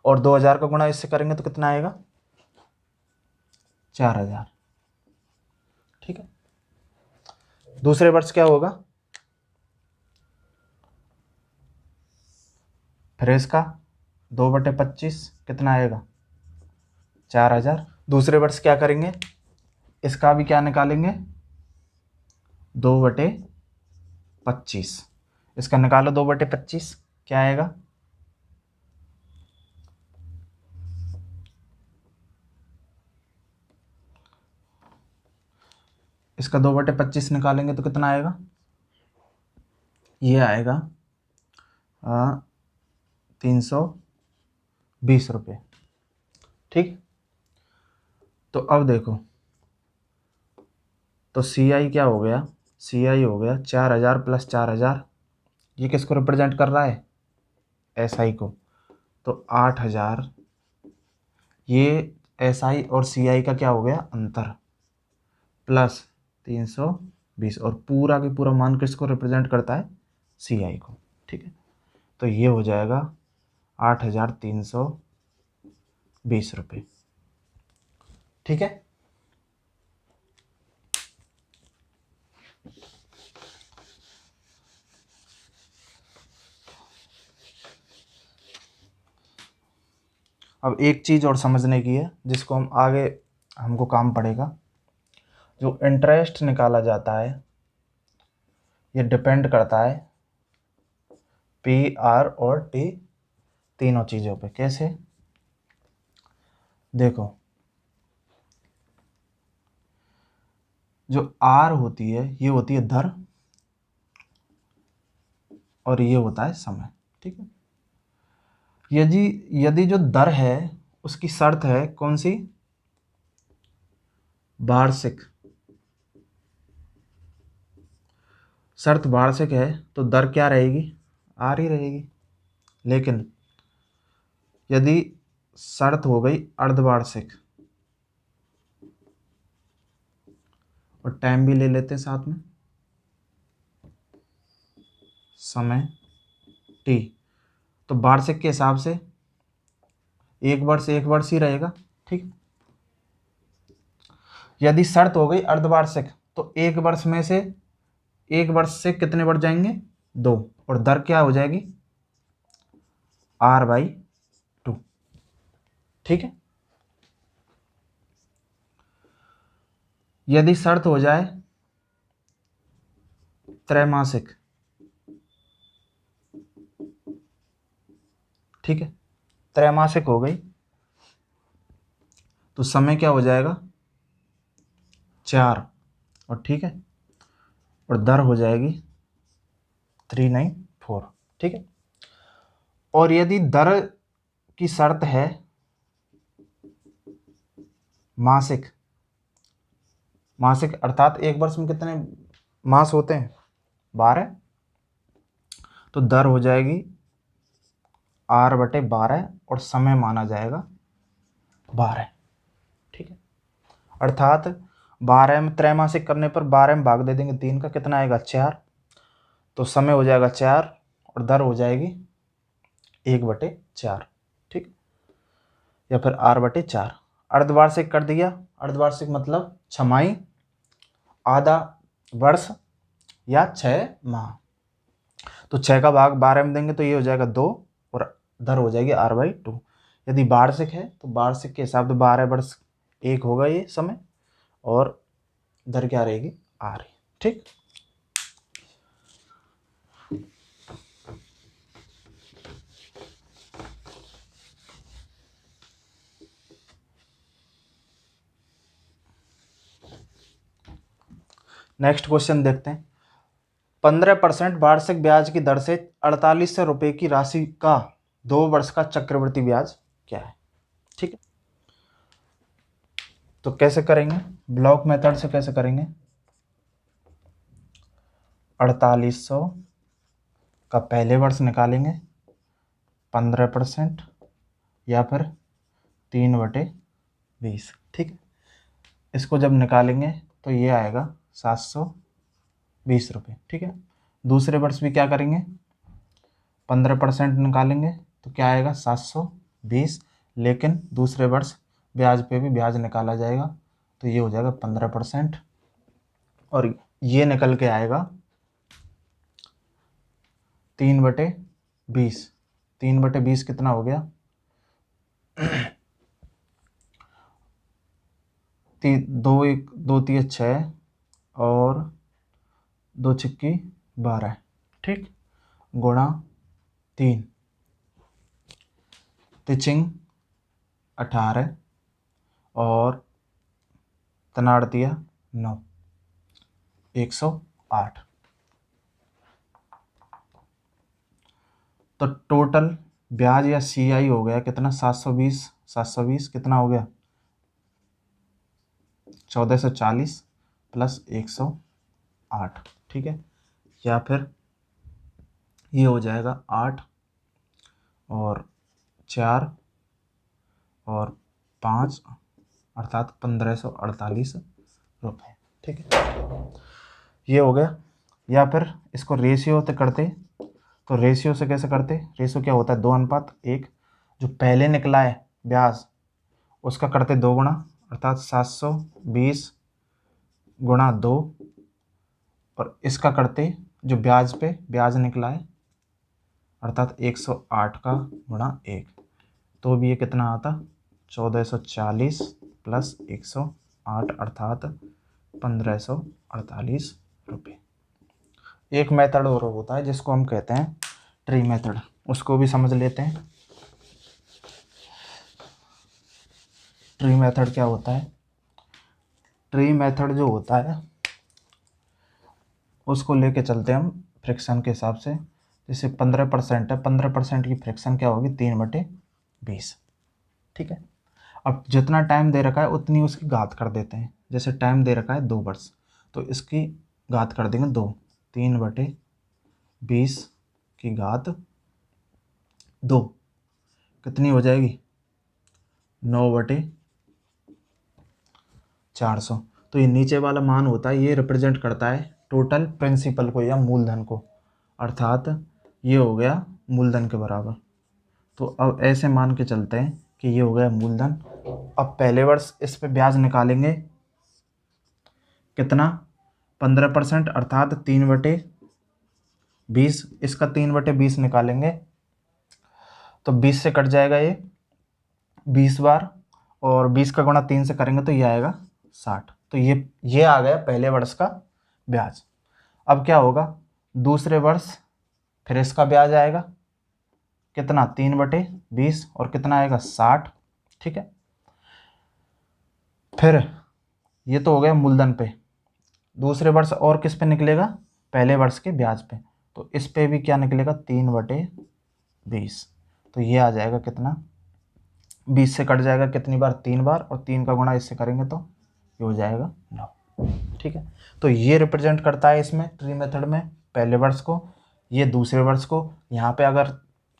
और 2,000 का गुणा इससे करेंगे तो कितना आएगा 4,000। ठीक है, दूसरे वर्ष क्या होगा, फिर इसका 2/25 कितना आएगा 4,000। दूसरे वर्ष क्या करेंगे, इसका भी क्या निकालेंगे 2/25, इसका निकालो 2/25, क्या आएगा, इसका 2/25 निकालेंगे तो कितना आएगा, ये आएगा 320 रुपये। ठीक, तो अब देखो, तो सीआई क्या हो गया, सीआई हो गया 4,000 + 4,000, ये किसको रिप्रेजेंट कर रहा है, एसआई को, तो 8,000, ये एसआई और सीआई का क्या हो गया अंतर, +320। 20 और पूरा के पूरा मान किसको रिप्रेजेंट करता है, CI को। ठीक है, तो ये हो जाएगा 8,320 रुपये। ठीक है, अब एक चीज़ और समझने की है जिसको हम आगे हमको काम पड़ेगा। जो इंटरेस्ट निकाला जाता है ये डिपेंड करता है PR और T तीनों चीज़ों पे। कैसे, देखो जो R होती है ये होती है दर और ये होता है समय। ठीक है, यदि यदि जो दर है उसकी शर्त है कौन सी, वार्षिक, शर्त वार्षिक है तो दर क्या रहेगी, R ही रहेगी। लेकिन यदि शर्त हो गई अर्धवार्षिक, और टाइम भी ले लेते हैं साथ में, समय T, तो वार्षिक के हिसाब से एक वर्ष ही रहेगा। ठीक, यदि शर्त हो गई अर्धवार्षिक तो एक वर्ष से कितने बढ़ जाएंगे, 2, और दर क्या हो जाएगी, R/2। ठीक है, यदि शर्त हो जाए त्रैमासिक, ठीक है, त्रैमासिक हो गई तो समय क्या हो जाएगा, 4, और ठीक है, और दर हो जाएगी 394। ठीक है, और यदि दर की शर्त है मासिक, मासिक अर्थात एक वर्ष में कितने मास होते हैं, 12, तो दर हो जाएगी R/12 और समय माना जाएगा 12। ठीक है, अर्थात 12 में त्रैमासिक करने पर 12 में भाग दे देंगे 3 का, कितना आएगा, 4, तो समय हो जाएगा 4 और दर हो जाएगी 1/4। ठीक, या फिर R/4। अर्धवार्षिक कर दिया, अर्धवार्षिक मतलब छमाही, आधा वर्ष या 6 माह, तो 6 का भाग 12 में देंगे तो ये हो जाएगा 2 और दर हो जाएगी R/2। यदि वार्षिक है तो वार्षिक के हिसाब से 12 वर्ष एक होगा ये समय, और दर क्या रहेगी, R। ठीक, नेक्स्ट क्वेश्चन देखते हैं। 15% वार्षिक ब्याज की दर से 4800 रुपये की राशि का 2 वर्ष का चक्रवृद्धि ब्याज क्या है। ठीक है, तो कैसे करेंगे, ब्लॉक मेथड से कैसे करेंगे, 4800 का पहले वर्ष निकालेंगे 15% या फिर 3/20। ठीक है, इसको जब निकालेंगे तो ये आएगा 720 रुपये। ठीक है, दूसरे वर्ष भी क्या करेंगे, 15% निकालेंगे तो क्या आएगा, 720, लेकिन दूसरे वर्ष ब्याज पे भी ब्याज निकाला जाएगा तो ये हो जाएगा 15%, और ये निकल के आएगा 3/20। 3/20 कितना हो गया, 2 6 और 2 6 12। ठीक, गुणा 3, तिचिंग 18 और तनाड़तिया 9, 108। तो टोटल ब्याज या CI हो गया कितना, 720 कितना हो गया, 1440 प्लस 108। ठीक है, या फिर ये हो जाएगा 8 और 4 और 5 अर्थात 1548 रुपये। ठीक है, ये हो गया। या फिर इसको रेशियो से करते, तो रेशियो से कैसे करते, रेशियो क्या होता है 2:1। जो पहले निकला है ब्याज उसका करते 2 गुना, अर्थात 720 गुणा 2, और इसका करते जो ब्याज पे ब्याज निकला है अर्थात 108 का गुणा 1, तो भी ये कितना आता 1440 प्लस 108 अर्थात 1548 रुपये। एक मेथड और होता है जिसको हम कहते हैं ट्री मेथड, उसको भी समझ लेते हैं। ट्री मेथड क्या होता है, ट्री मेथड जो होता है उसको लेके चलते हैं हम फ्रिक्शन के हिसाब से। जैसे 15% है, 15% की फ्रिक्शन क्या होगी 3/20। ठीक है। अब जितना टाइम दे रखा है उतनी उसकी घात कर देते हैं। जैसे टाइम दे रखा है 2 वर्ष, तो इसकी घात कर देंगे 2, 3/20 की घात 2 कितनी हो जाएगी 9/400। तो ये नीचे वाला मान होता है, ये रिप्रेजेंट करता है टोटल प्रिंसिपल को या मूलधन को, अर्थात ये हो गया मूलधन के बराबर। तो अब ऐसे मान के चलते हैं कि ये हो गया मूलधन। अब पहले वर्ष इस पे ब्याज निकालेंगे कितना 15% अर्थात 3/20। इसका 3/20 निकालेंगे तो 20 से कट जाएगा ये 20 बार, और 20 का गुणा 3 से करेंगे तो ये आएगा 60। तो ये आ गया पहले वर्ष का ब्याज। अब क्या होगा दूसरे वर्ष फिर इसका ब्याज आएगा कितना 3/20 और कितना आएगा 60। ठीक है। फिर ये तो हो गया मूलधन पे। दूसरे वर्ष और किस पे निकलेगा पहले वर्ष के ब्याज पे, तो इस पे भी क्या निकलेगा 3/20। तो ये आ जाएगा कितना 20 से कट जाएगा कितनी बार 3 बार, और 3 का गुणा इससे करेंगे तो ये हो जाएगा 9। ठीक है। तो ये रिप्रेजेंट करता है इसमें ट्री मेथड में पहले वर्ष को, ये दूसरे वर्ष को। यहाँ पे अगर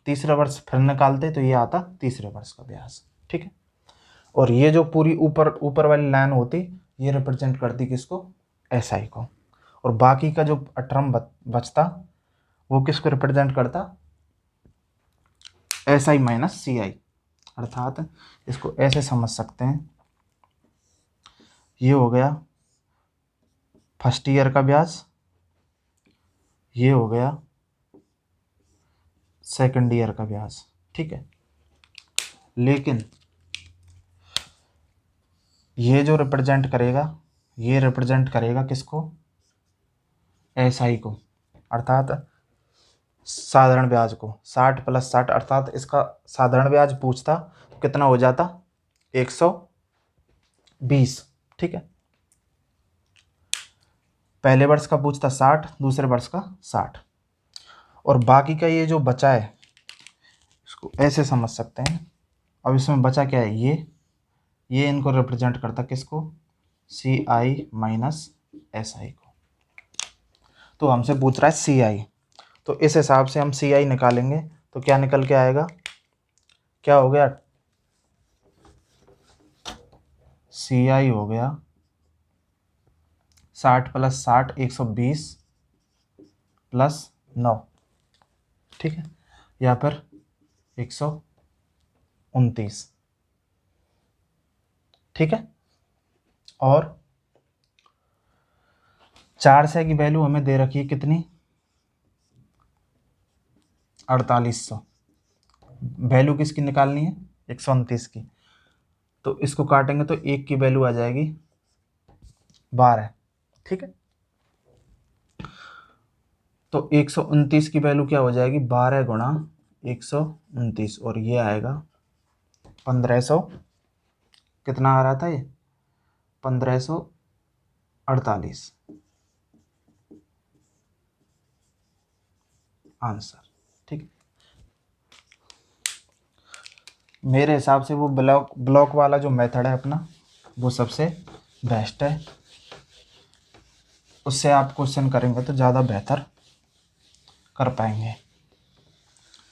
तीसरे वर्ष फिर निकालते तो ये आता तीसरे वर्ष का ब्याज। ठीक है। और ये जो पूरी ऊपर वाली लाइन होती ये रिप्रेजेंट करती किसको एसआई को, और बाकी का जो टर्म बचता वो किसको रिप्रेजेंट करता एसआई माइनस सीआई। अर्थात इसको ऐसे समझ सकते हैं, ये हो गया फर्स्ट ईयर का ब्याज, ये हो गया सेकंड ईयर का ब्याज। ठीक है। लेकिन ये जो रिप्रेजेंट करेगा ये रिप्रेजेंट करेगा किसको एसआई को, अर्थात साधारण ब्याज को। 60 + 60 अर्थात इसका साधारण ब्याज पूछता तो कितना हो जाता 120। ठीक है। पहले वर्ष का पूछता 60, दूसरे वर्ष का 60, और बाकी का ये जो बचा है इसको ऐसे समझ सकते हैं। अब इसमें बचा क्या है ये इनको रिप्रेजेंट करता किसको सी आई माइनस एस आई को। तो हमसे पूछ रहा है सी आई, तो इस हिसाब से हम सी आई निकालेंगे तो क्या निकल के आएगा, क्या हो गया सी आई हो गया 60 + 60 120 + 9। ठीक है। या फिर 129। ठीक है। और 4 से की वैल्यू हमें दे रखी है कितनी 4800। वैल्यू किसकी निकालनी है 129 की, तो इसको काटेंगे तो 1 की वैल्यू आ जाएगी 12। ठीक है। तो 129 की वैल्यू क्या हो जाएगी 12 गुणा 129, और ये आएगा 1500। कितना आ रहा था ये 1548 आंसर। ठीक है। मेरे हिसाब से वो ब्लॉक वाला जो मेथड है अपना वो सबसे बेस्ट है। उससे आप क्वेश्चन करेंगे तो ज़्यादा बेहतर कर पाएंगे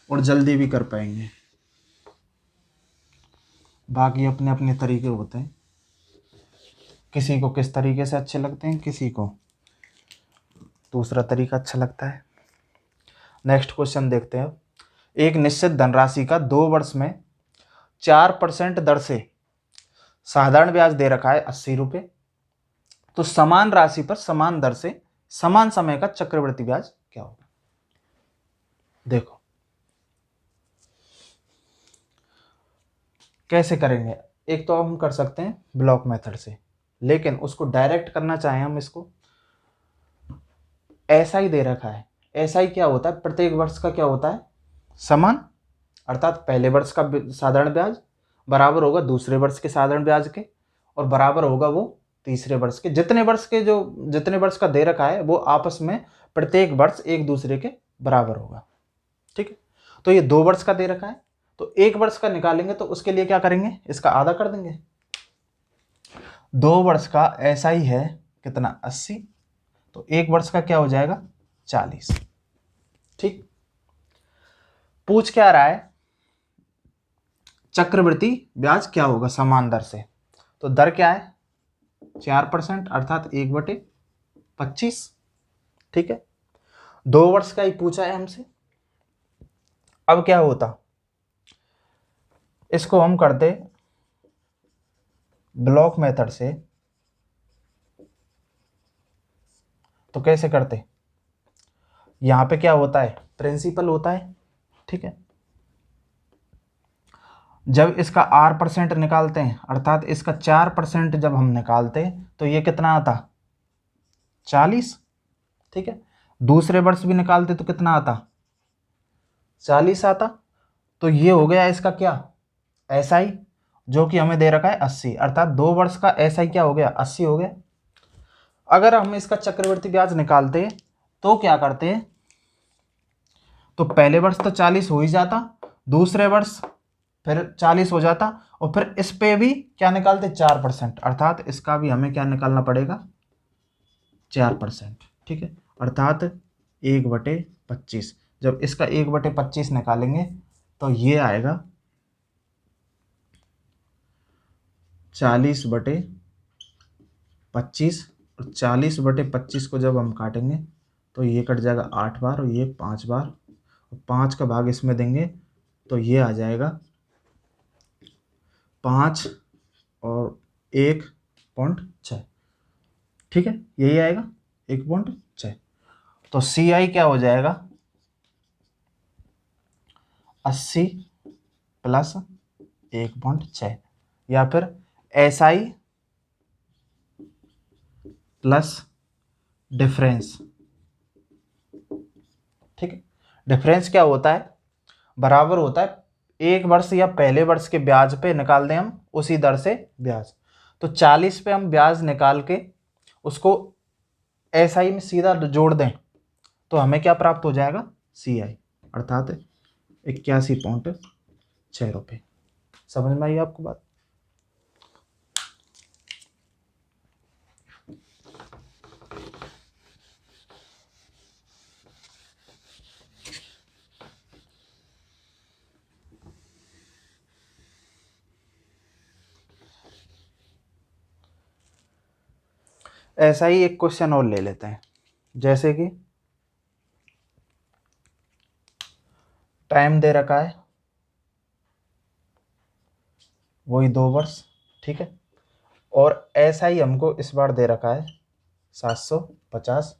और जल्दी भी कर पाएंगे। बाकी अपने अपने तरीके होते हैं, किसी को किस तरीके से अच्छे लगते हैं, किसी को दूसरा तरीका अच्छा लगता है। नेक्स्ट क्वेश्चन देखते हैं। एक निश्चित धनराशि का 2 वर्ष में 4% दर से साधारण ब्याज दे रखा है 80 रुपये, तो समान राशि पर समान दर से समान समय का चक्रवृद्धि ब्याज क्या होगा? देखो कैसे करेंगे। एक तो हम कर सकते हैं ब्लॉक मेथड से, लेकिन उसको डायरेक्ट करना चाहें हम इसको, ऐसा ही दे रखा है। ऐसा ही क्या होता है, प्रत्येक वर्ष का क्या होता है, समान, अर्थात पहले वर्ष का साधारण ब्याज बराबर होगा दूसरे वर्ष के साधारण ब्याज के, और बराबर होगा वो तीसरे वर्ष के। जितने वर्ष का दे रखा है वो आपस में प्रत्येक वर्ष एक दूसरे के बराबर होगा। ठीक है, तो ये 2 वर्ष का दे रखा है, तो 1 वर्ष का निकालेंगे तो उसके लिए क्या करेंगे, इसका आधा कर देंगे। 2 वर्ष का ऐसा ही है कितना, 80, तो 1 वर्ष का क्या हो जाएगा, 40। ठीक, पूछ क्या रहा है, चक्रवृद्धि ब्याज क्या होगा समान दर से। तो दर क्या है, 4%, अर्थात 1/25। ठीक है, 2 वर्ष का ही पूछा है हमसे। अब क्या होता, इसको हम करते ब्लॉक मेथड से। तो कैसे करते, यहां पे क्या होता है, प्रिंसिपल होता है। ठीक है, जब इसका R% निकालते हैं, अर्थात इसका 4% जब हम निकालते हैं तो ये कितना आता, 40। ठीक है, दूसरे वर्ष भी निकालते तो कितना आता, 40 आता। तो ये हो गया इसका क्या, SI, जो कि हमें दे रखा है 80, अर्थात 2 वर्ष का SI क्या हो गया, 80 हो गया। अगर हम इसका चक्रवृद्धि ब्याज निकालते हैं तो क्या करते हैं, तो पहले वर्ष तो 40 हो ही जाता, दूसरे वर्ष फिर 40 हो जाता, और फिर इस पे भी क्या निकालते, 4%, अर्थात इसका भी हमें क्या निकालना पड़ेगा, 4%। ठीक है, अर्थात 1/25। जब इसका 1/25 निकालेंगे तो ये आएगा 40/25, और 40/25 को जब हम काटेंगे तो ये कट जाएगा 8 बार और ये 5 बार, और 5 का भाग इसमें देंगे तो ये आ जाएगा 5 और 1.6। ठीक है, यही आएगा 1.6। तो CI क्या हो जाएगा, 80 प्लस 1.6, या फिर SI प्लस डिफरेंस। ठीक है, डिफरेंस क्या होता है, बराबर होता है 1 वर्ष या पहले वर्ष के ब्याज पे निकाल दें हम उसी दर से ब्याज। तो 40 पे हम ब्याज निकाल के उसको SI में सीधा जोड़ दें तो हमें क्या प्राप्त हो जाएगा, CI, अर्थात 81.6 रुपये। समझ में आई आपको बात। ऐसा ही एक क्वेश्चन और ले लेते हैं, जैसे कि टाइम दे रखा है वही 2 वर्ष। ठीक है, और ऐसा ही हमको इस बार दे रखा है 750,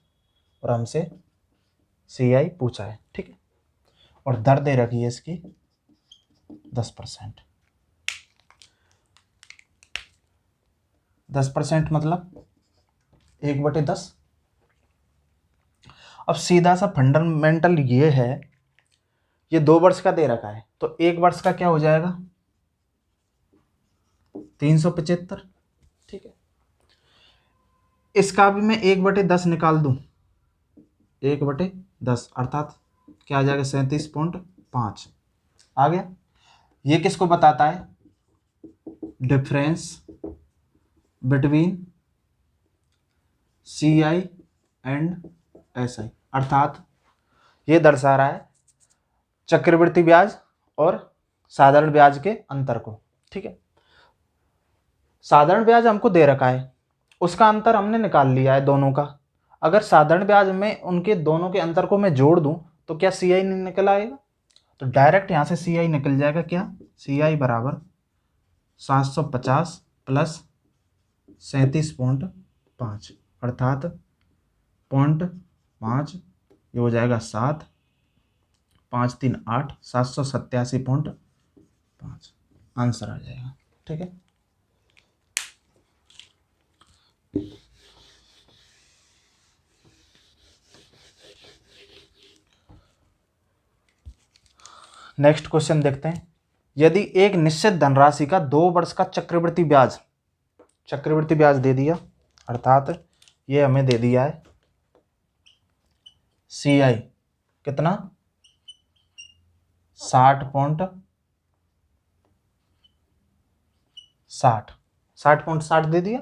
और हमसे CI पूछा है। ठीक है, और दर दे रखी है इसकी 10%। 10% मतलब 1/10। अब सीधा सा फंडामेंटल ये है, ये 2 वर्ष का दे रखा है तो 1 वर्ष का क्या हो जाएगा, 375। ठीक है, इसका भी मैं 1/10 निकाल दूं, 1/10 अर्थात क्या आ जाएगा, 37.5 आ गया। ये किसको बताता है, difference between CI and SI, अर्थात ये दर्शा रहा है चक्रवृद्धि ब्याज और साधारण ब्याज के अंतर को। ठीक है, साधारण ब्याज हमको दे रखा है, उसका अंतर हमने निकाल लिया है दोनों का। अगर साधारण ब्याज में उनके दोनों के अंतर को मैं जोड़ दूं तो क्या सी आई नहीं निकल आएगा? तो डायरेक्ट यहाँ से सी आई निकल जाएगा। क्या? सी आई बराबर 750 प्लस 37.5 अर्थात 0.5, ये हो जाएगा 7, 5 3 8, 787.5 आंसर आ जाएगा। ठीक है। नेक्स्ट क्वेश्चन देखते हैं। यदि एक निश्चित धनराशि का 2 वर्ष का चक्रवृद्धि ब्याज दे दिया, अर्थात ये हमें दे दिया है सी आई कितना 60.60 दे दिया,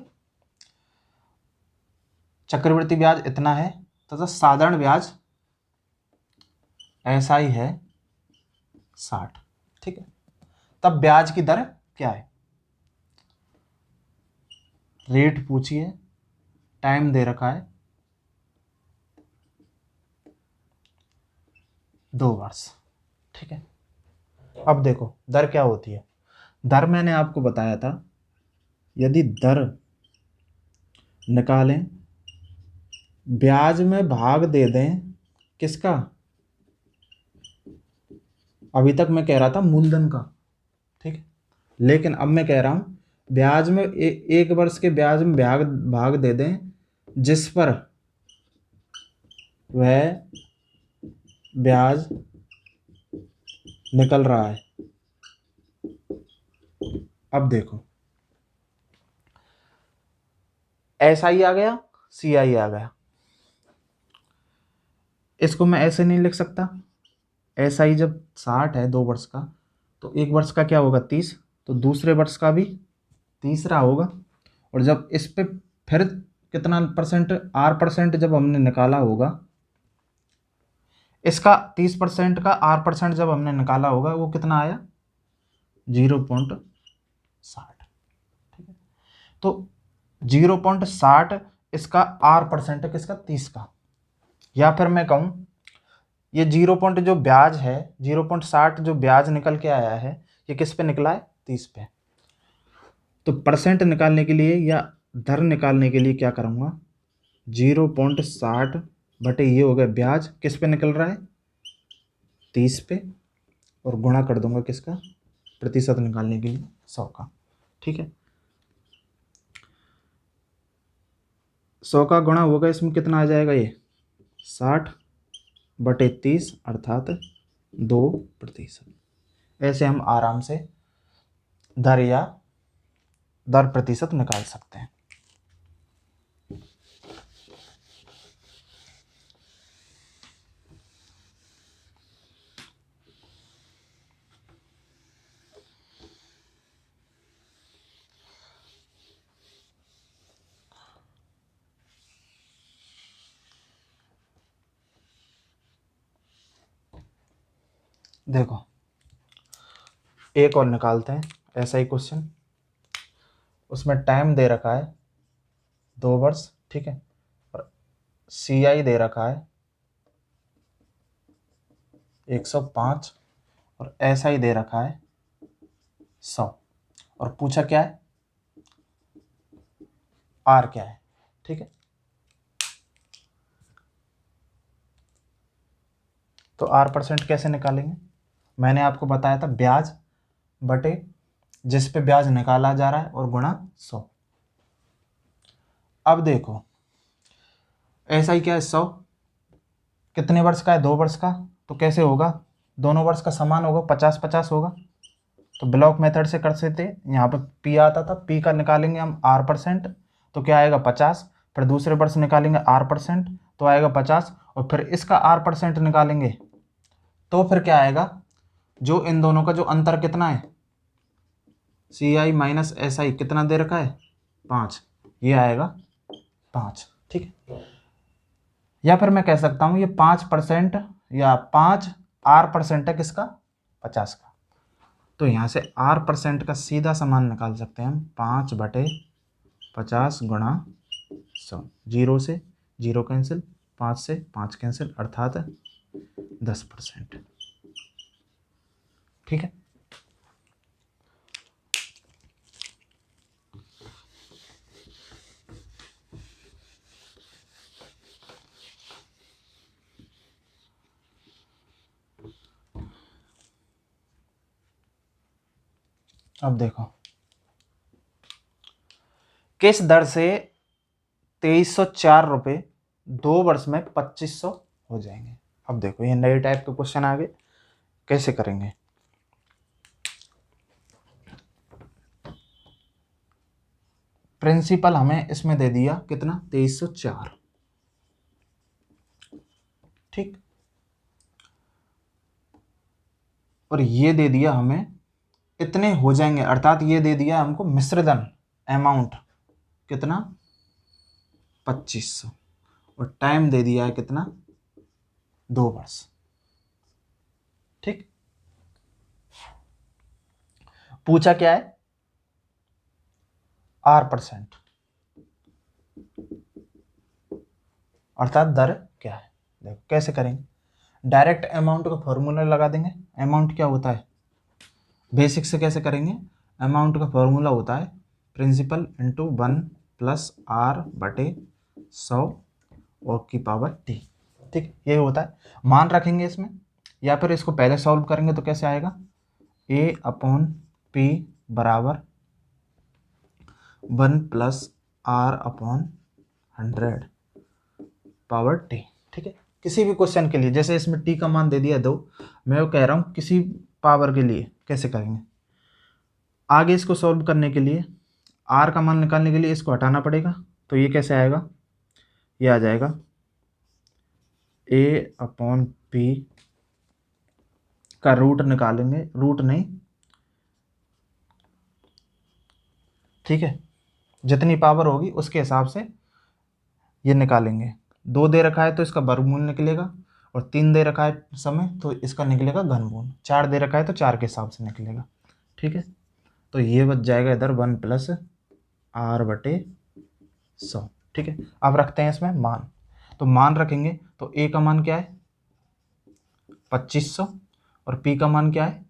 चक्रवृद्धि ब्याज इतना है तथा साधारण ब्याज ऐसा ही है 60। ठीक है। तब ब्याज की दर क्या है? रेट पूछिए, टाइम दे रखा है 2 वर्ष। ठीक है। अब देखो दर क्या होती है। दर मैंने आपको बताया था, यदि दर निकालें, ब्याज में भाग दे दें किसका? अभी तक मैं कह रहा था मूलधन का। ठीक है। लेकिन अब मैं कह रहा हूं ब्याज में एक वर्ष के ब्याज में भाग दे दें जिस पर वह ब्याज निकल रहा है। अब देखो एस आई आ गया, सी आई आ गया। इसको मैं ऐसे नहीं लिख सकता। एस आई जब 60 है 2 वर्ष का, तो 1 वर्ष का क्या होगा 30, तो दूसरे वर्ष का भी तीसरा होगा। और जब इस पे फिर कितना परसेंट, R% जब हमने निकाला होगा, इसका 30% का R% जब हमने निकाला होगा, वो कितना आया 0.60। ठीक है। तो 0.60 इसका R% किसका 30 का। या फिर मैं कहूँ ये 0 जो ब्याज है 0.60 जो ब्याज निकल के आया है, ये किस पे निकला है 30 पे। तो परसेंट निकालने के लिए या दर निकालने के लिए क्या करूँगा, 0.60 बटे ये हो गया ब्याज किस पे निकल रहा है 30 पे, और गुणा कर दूंगा किसका, प्रतिशत निकालने के लिए 100 का। ठीक है। 100 का गुणा होगा, इसमें कितना आ जाएगा ये 60 बटे 30 अर्थात 2%। ऐसे हम आराम से दर या दर प्रतिशत निकाल सकते हैं। देखो एक और निकालते हैं ऐसा ही क्वेश्चन। उसमें टाइम दे रखा है 2 वर्ष। ठीक है। और सी आई दे रखा है 105 और ऐसा ही दे रखा है 100। और पूछा क्या है, आर क्या है। ठीक है। तो R% कैसे निकालेंगे, मैंने आपको बताया था ब्याज बटे जिस पे ब्याज निकाला जा रहा है और गुणा 100। अब देखो ऐसा ही क्या है 100 कितने वर्ष का है 2 वर्ष का, तो कैसे होगा, दोनों वर्ष का समान होगा, 50-50 होगा। तो ब्लॉक मेथड से कर सकते, यहाँ पे P आता था, P का निकालेंगे हम R%, तो क्या आएगा 50। फिर दूसरे वर्ष निकालेंगे R% तो आएगा 50, और फिर इसका R% निकालेंगे तो फिर क्या आएगा, जो इन दोनों का जो अंतर कितना है सी आई माइनस एस आई कितना दे रखा है 5, ये आएगा 5। ठीक है। या फिर मैं कह सकता हूँ ये 5% या 5 R% है किसका 50 का। तो यहाँ से R% का सीधा समान निकाल सकते हैं हम, 5/50 गुणा 100, 0 से 0 कैंसिल, 5 से 5 कैंसिल, अर्थात 10%। ठीक है। अब देखो, किस दर से 2304 रुपये 2 वर्ष में 2500 हो जाएंगे। अब देखो, ये नए टाइप के क्वेश्चन आ गए, कैसे करेंगे। प्रिंसिपल हमें इसमें दे दिया कितना, 2304। ठीक, और ये दे दिया हमें इतने हो जाएंगे, अर्थात ये दे दिया हमको मिश्रधन अमाउंट कितना, 2500, और टाइम दे दिया है कितना, 2 वर्ष। ठीक, पूछा क्या है, R%, अर्थात दर क्या है। देखो कैसे करेंगे, डायरेक्ट अमाउंट का फॉर्मूला लगा देंगे। अमाउंट क्या होता है, बेसिक से कैसे करेंगे, अमाउंट का फॉर्मूला होता है प्रिंसिपल इंटू 1 + R/100 और की पावर t। ठीक, ये होता है। मान रखेंगे इसमें, या फिर इसको पहले सॉल्व करेंगे तो कैसे आएगा, A/P बराबर 1 + R/100 पावर t। ठीक है, किसी भी क्वेश्चन के लिए, जैसे इसमें t का मान दे दिया 2, मैं वो कह रहा हूँ किसी पावर के लिए कैसे करेंगे। आगे इसको सॉल्व करने के लिए, r का मान निकालने के लिए इसको हटाना पड़ेगा, तो ये कैसे आएगा, ये आ जाएगा A/P का रूट निकालेंगे, रूट नहीं, ठीक है, जितनी पावर होगी उसके हिसाब से ये निकालेंगे। 2 दे रखा है तो इसका वर्गमूल निकलेगा, और 3 दे रखा है समय तो इसका निकलेगा घनमूल, 4 दे रखा है तो 4 के हिसाब से निकलेगा। ठीक है, तो ये बच जाएगा इधर 1 + R/100। ठीक है, अब रखते हैं इसमें मान, तो मान रखेंगे तो A का मान क्या है, 2500, और P का मान क्या है,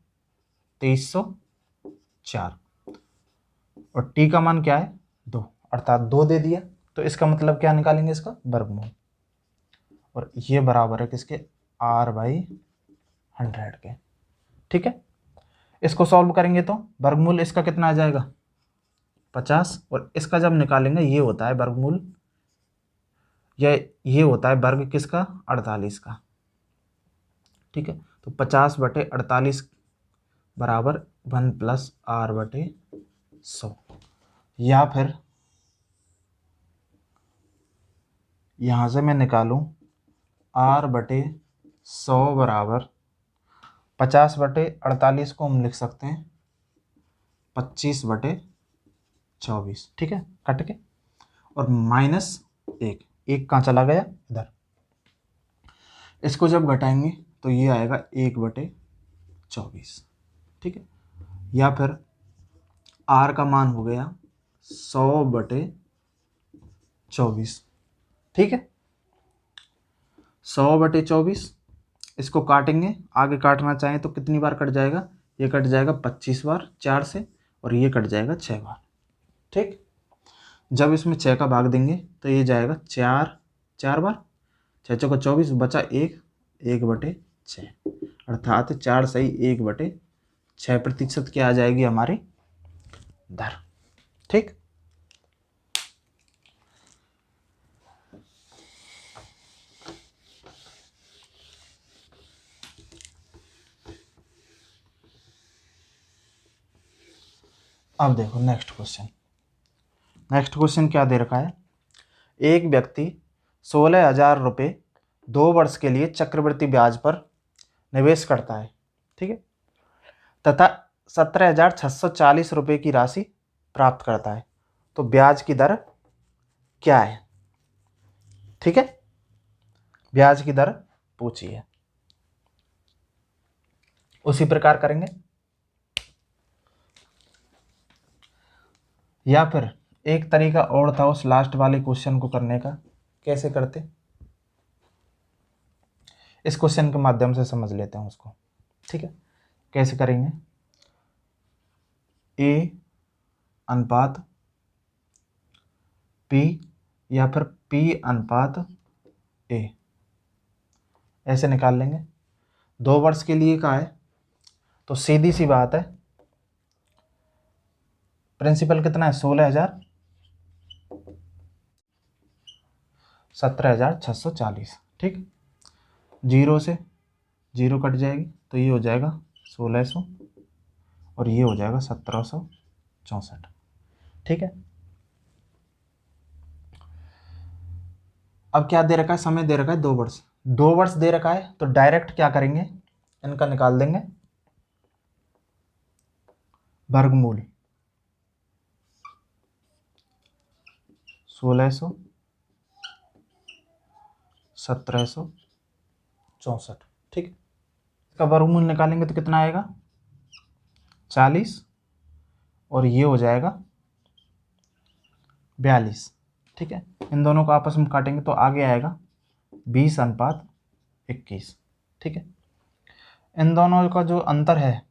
2304, और T का मान क्या है, 2, अर्थात 2 दे दिया, तो इसका मतलब क्या निकालेंगे, इसका वर्गमूल, और ये बराबर है किसके, R/100 के। ठीक है, इसको सॉल्व करेंगे तो वर्गमूल इसका कितना आ जाएगा, 50, और इसका जब निकालेंगे ये होता है वर्गमूल, ये होता है वर्ग किसका, 48 का। ठीक है, तो 50/48 बराबर 1 + R/100, या फिर यहाँ से मैं निकालूँ R/100 बराबर 50/48 को हम लिख सकते हैं 25/24। ठीक है, कट के, और -1, 1 कहाँ चला गया, इधर, इसको जब घटाएंगे तो ये आएगा 1/24। ठीक है, या फिर R का मान हो गया 100/24। ठीक है, 100/24, इसको काटेंगे, आगे काटना चाहें तो कितनी बार कट जाएगा, ये कट जाएगा 25 बार 4 से, और ये कट जाएगा 6 बार। ठीक, जब इसमें 6 का भाग देंगे तो ये जाएगा 4 बार, 6 चौका 24, बचा 1/6, अर्थात 4 सही 1/6% क्या आ जाएगी हमारी दर। ठीक, अब देखो नेक्स्ट क्वेश्चन क्या दे रखा है, एक व्यक्ति 16,000 रुपये 2 वर्ष के लिए चक्रवृद्धि ब्याज पर निवेश करता है। ठीक है, तथा 17,640 रुपये की राशि प्राप्त करता है, तो ब्याज की दर क्या है। ठीक है, ब्याज की दर पूछी है, उसी प्रकार करेंगे, या फिर एक तरीका और था उस लास्ट वाले क्वेश्चन को करने का, कैसे करते, इस क्वेश्चन के माध्यम से समझ लेते हैं उसको। ठीक है, कैसे करेंगे, ए अनुपात पी या फिर पी अनुपात ए, ऐसे निकाल लेंगे। 2 वर्ष के लिए का है तो सीधी सी बात है, प्रिंसिपल कितना है 16,000, 17,640। ठीक, 0 से 0 कट जाएगी तो ये हो जाएगा 1,600 और ये हो जाएगा 1,764। ठीक है, अब क्या दे रखा है, समय दे रखा है 2 वर्ष, 2 वर्ष दे रखा है तो डायरेक्ट क्या करेंगे, इनका निकाल देंगे वर्गमूल। 1600 1764। ठीक है, इसका वर्गमूल निकालेंगे तो कितना आएगा 40 और ये हो जाएगा 42। ठीक है, इन दोनों को आपस में काटेंगे तो आगे आएगा 20:21। ठीक है, इन दोनों का जो अंतर है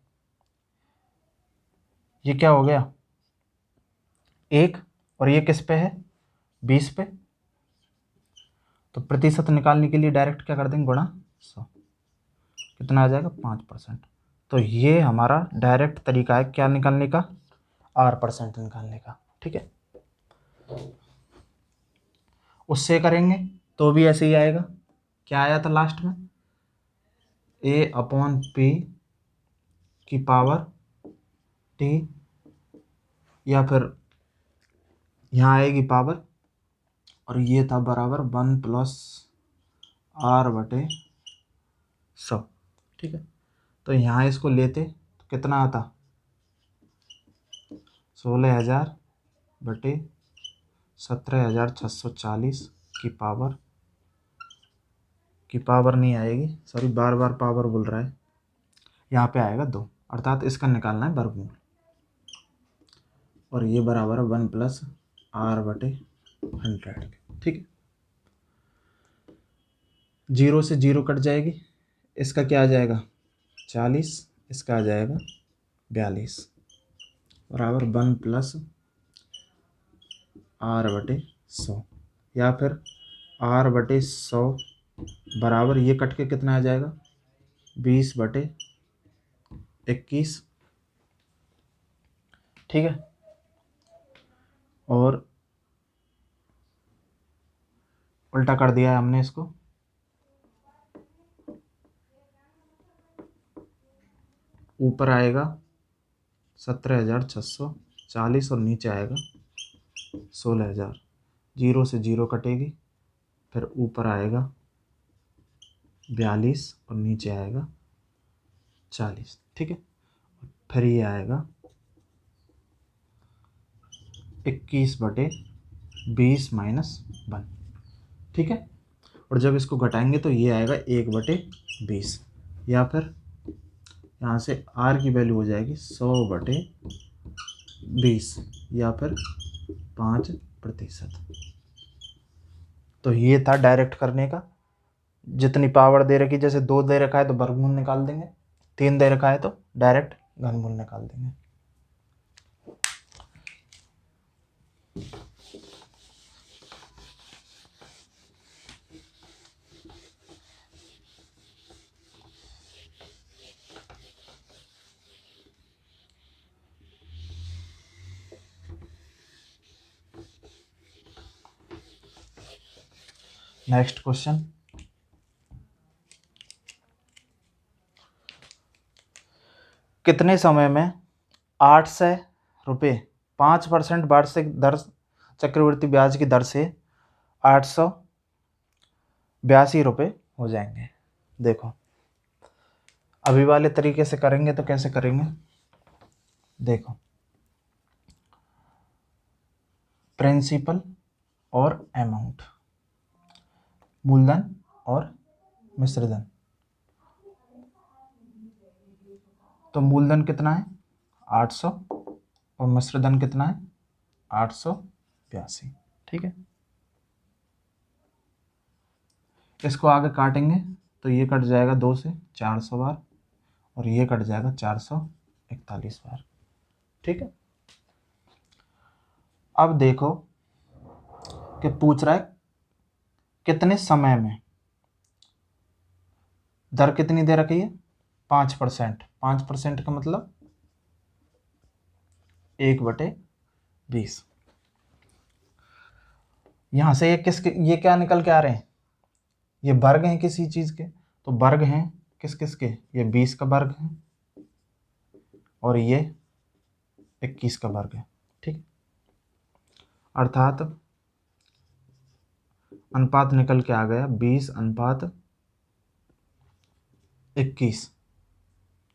ये क्या हो गया 1 और ये किस पे है 20 पे, तो प्रतिशत निकालने के लिए डायरेक्ट क्या कर देंगे गुणा 100, कितना आ जाएगा 5%। तो ये हमारा डायरेक्ट तरीका है क्या निकालने का, R% निकालने का। ठीक है, उससे करेंगे तो भी ऐसे ही आएगा, क्या आया था लास्ट में, A/P की पावर T या फिर यहाँ आएगी पावर और ये था बराबर 1+R/100। ठीक है, तो यहाँ इसको लेते तो कितना आता 16,000/17,640 की पावर नहीं आएगी, सॉरी बार बार पावर बोल रहा है, यहाँ पे आएगा 2, अर्थात इसका निकालना है वर्गमूल और ये बराबर है 1+R/100। ठीक है, 0 से 0 कट जाएगी, इसका क्या आ जाएगा 40, इसका आ जाएगा 42 बराबर 1+R/100 या फिर R/100 बराबर ये कट के कितना आ जाएगा 20/21। ठीक है, और उल्टा कर दिया है हमने इसको, ऊपर आएगा 17,640 और नीचे आएगा 16,000। 0 से 0 कटेगी, फिर ऊपर आएगा 42 और नीचे आएगा 40। ठीक है, फिर ये आएगा 21/20 - 1। ठीक है, और जब इसको घटाएंगे तो ये आएगा 1/20 या फिर यहाँ से R की वैल्यू हो जाएगी 100/20 या फिर 5%। तो ये था डायरेक्ट करने का, जितनी पावर दे रखी, जैसे 2 दे रखा है तो वर्गमूल निकाल देंगे, 3 दे रखा है तो डायरेक्ट घनमूल निकाल देंगे। नेक्स्ट क्वेश्चन, कितने समय में 800 रुपये 5% वार्षिक दर चक्रवृद्धि ब्याज की दर से 882 रुपये हो जाएंगे। देखो अभी वाले तरीके से करेंगे तो कैसे करेंगे, देखो प्रिंसिपल और अमाउंट, मूलधन और मिश्रधन, तो मूलधन कितना है 800 और मिश्रधन कितना है 882। ठीक है, इसको आगे काटेंगे तो ये कट जाएगा 2 से 400 बार और ये कट जाएगा 441 बार। ठीक है। अब देखो कि पूछ रहा है कितने समय में, दर कितनी दे रखी है 5%। 5% का मतलब 1/20। यहां से ये क्या निकल के आ रहे हैं, ये वर्ग हैं किसी चीज के, तो वर्ग हैं किस किस के, ये 20 का वर्ग है और ये 21 का वर्ग है। ठीक, अर्थात अनुपात निकल के आ गया 20:21।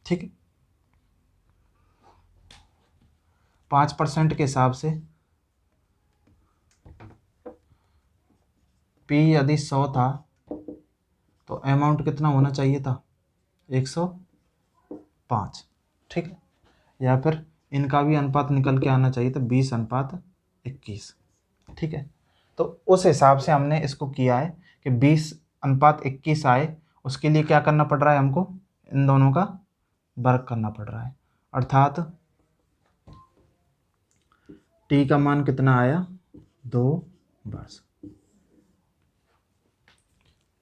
ठीक है। 5% के हिसाब से P यदि 100 था तो अमाउंट कितना होना चाहिए था 105। ठीक है। या फिर इनका भी अनुपात निकल के आना चाहिए था 20:21। ठीक है। तो उस हिसाब से हमने इसको किया है कि 20:21 आए, उसके लिए क्या करना पड़ रहा है हमको, इन दोनों का वर्ग करना पड़ रहा है। अर्थात टी का मान कितना आया 2 वर्ष।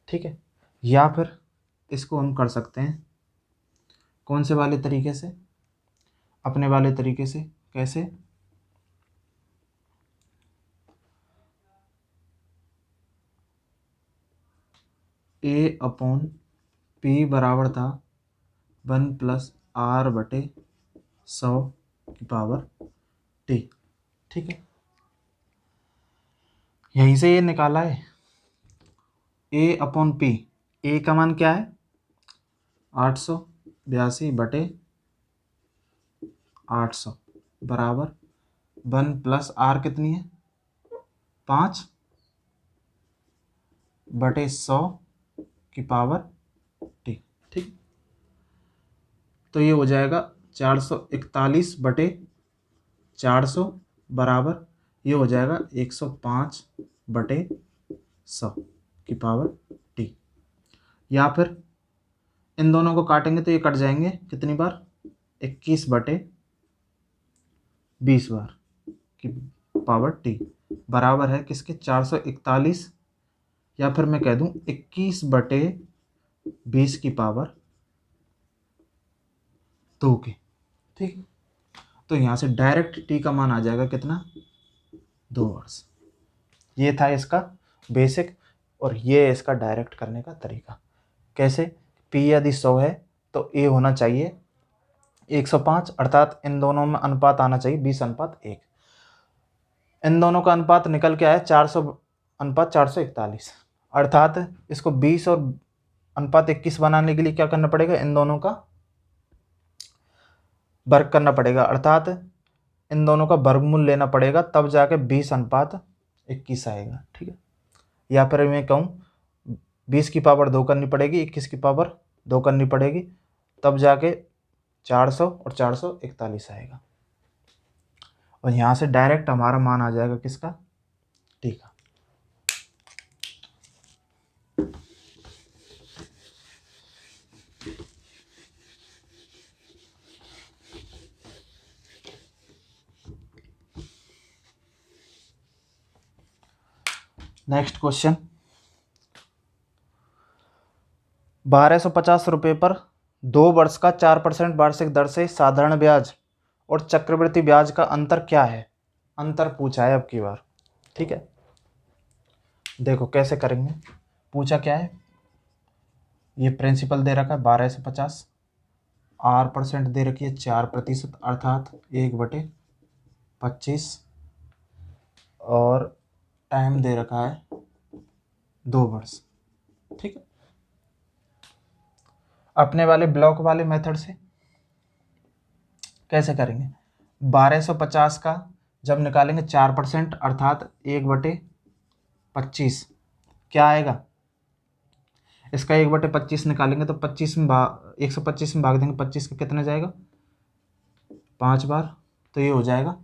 ठीक है। या फिर इसको हम कर सकते हैं कौन से वाले तरीके से, अपने वाले तरीके से। कैसे, A/P बराबर था 1+R/100T। ठीक है। यहीं से ये निकाला है A/P। A का मान क्या है 882/800 बराबर 1+R कितनी है 5/100T। ठीक। तो ये हो जाएगा 441/400 बराबर ये हो जाएगा 105/100T। या फिर इन दोनों को काटेंगे तो ये कट जाएंगे कितनी बार 21/20 बार की पावर T बराबर है किसके 441, या फिर मैं कह दूं 21/20 की पावर 2 के। ठीक। तो यहाँ से डायरेक्ट T का मान आ जाएगा कितना 2 वर्ष। ये था इसका बेसिक और ये है इसका डायरेक्ट करने का तरीका। कैसे, P यदि 100 है तो A होना चाहिए 105, अर्थात इन दोनों में अनुपात आना चाहिए 20:1। इन दोनों का अनुपात निकल के आया 400:441, अर्थात इसको 20 और 21 बनाने के लिए क्या करना पड़ेगा, इन दोनों का वर्ग करना पड़ेगा, अर्थात इन दोनों का वर्गमूल लेना पड़ेगा, तब जाके 20:21 आएगा। ठीक है। या फिर मैं कहूँ 20 की पावर 2 करनी पड़ेगी, 21 की पावर 2 करनी पड़ेगी, तब जाके 400 और 441 आएगा। और यहाँ से डायरेक्ट हमारा मान आ जाएगा किसका, टी का। नेक्स्ट क्वेश्चन, 1250 रुपये पर 2 वर्ष का 4% वार्षिक दर से साधारण ब्याज और चक्रवृद्धि ब्याज का अंतर क्या है, अंतर पूछा है अब की बार। ठीक है। देखो कैसे करेंगे, पूछा क्या है, ये प्रिंसिपल दे रखा है 1250, R% दे रखी है 4%, अर्थात 1/25 और टाइम दे रखा है 2 वर्ष। ठीक है। अपने वाले ब्लॉक वाले मेथड से कैसे करेंगे, 1250 का जब निकालेंगे 4%, अर्थात 1/25 क्या आएगा, इसका 1/25 निकालेंगे तो 125 में भाग देंगे 25 का कितना जाएगा 5 बार, तो ये हो जाएगा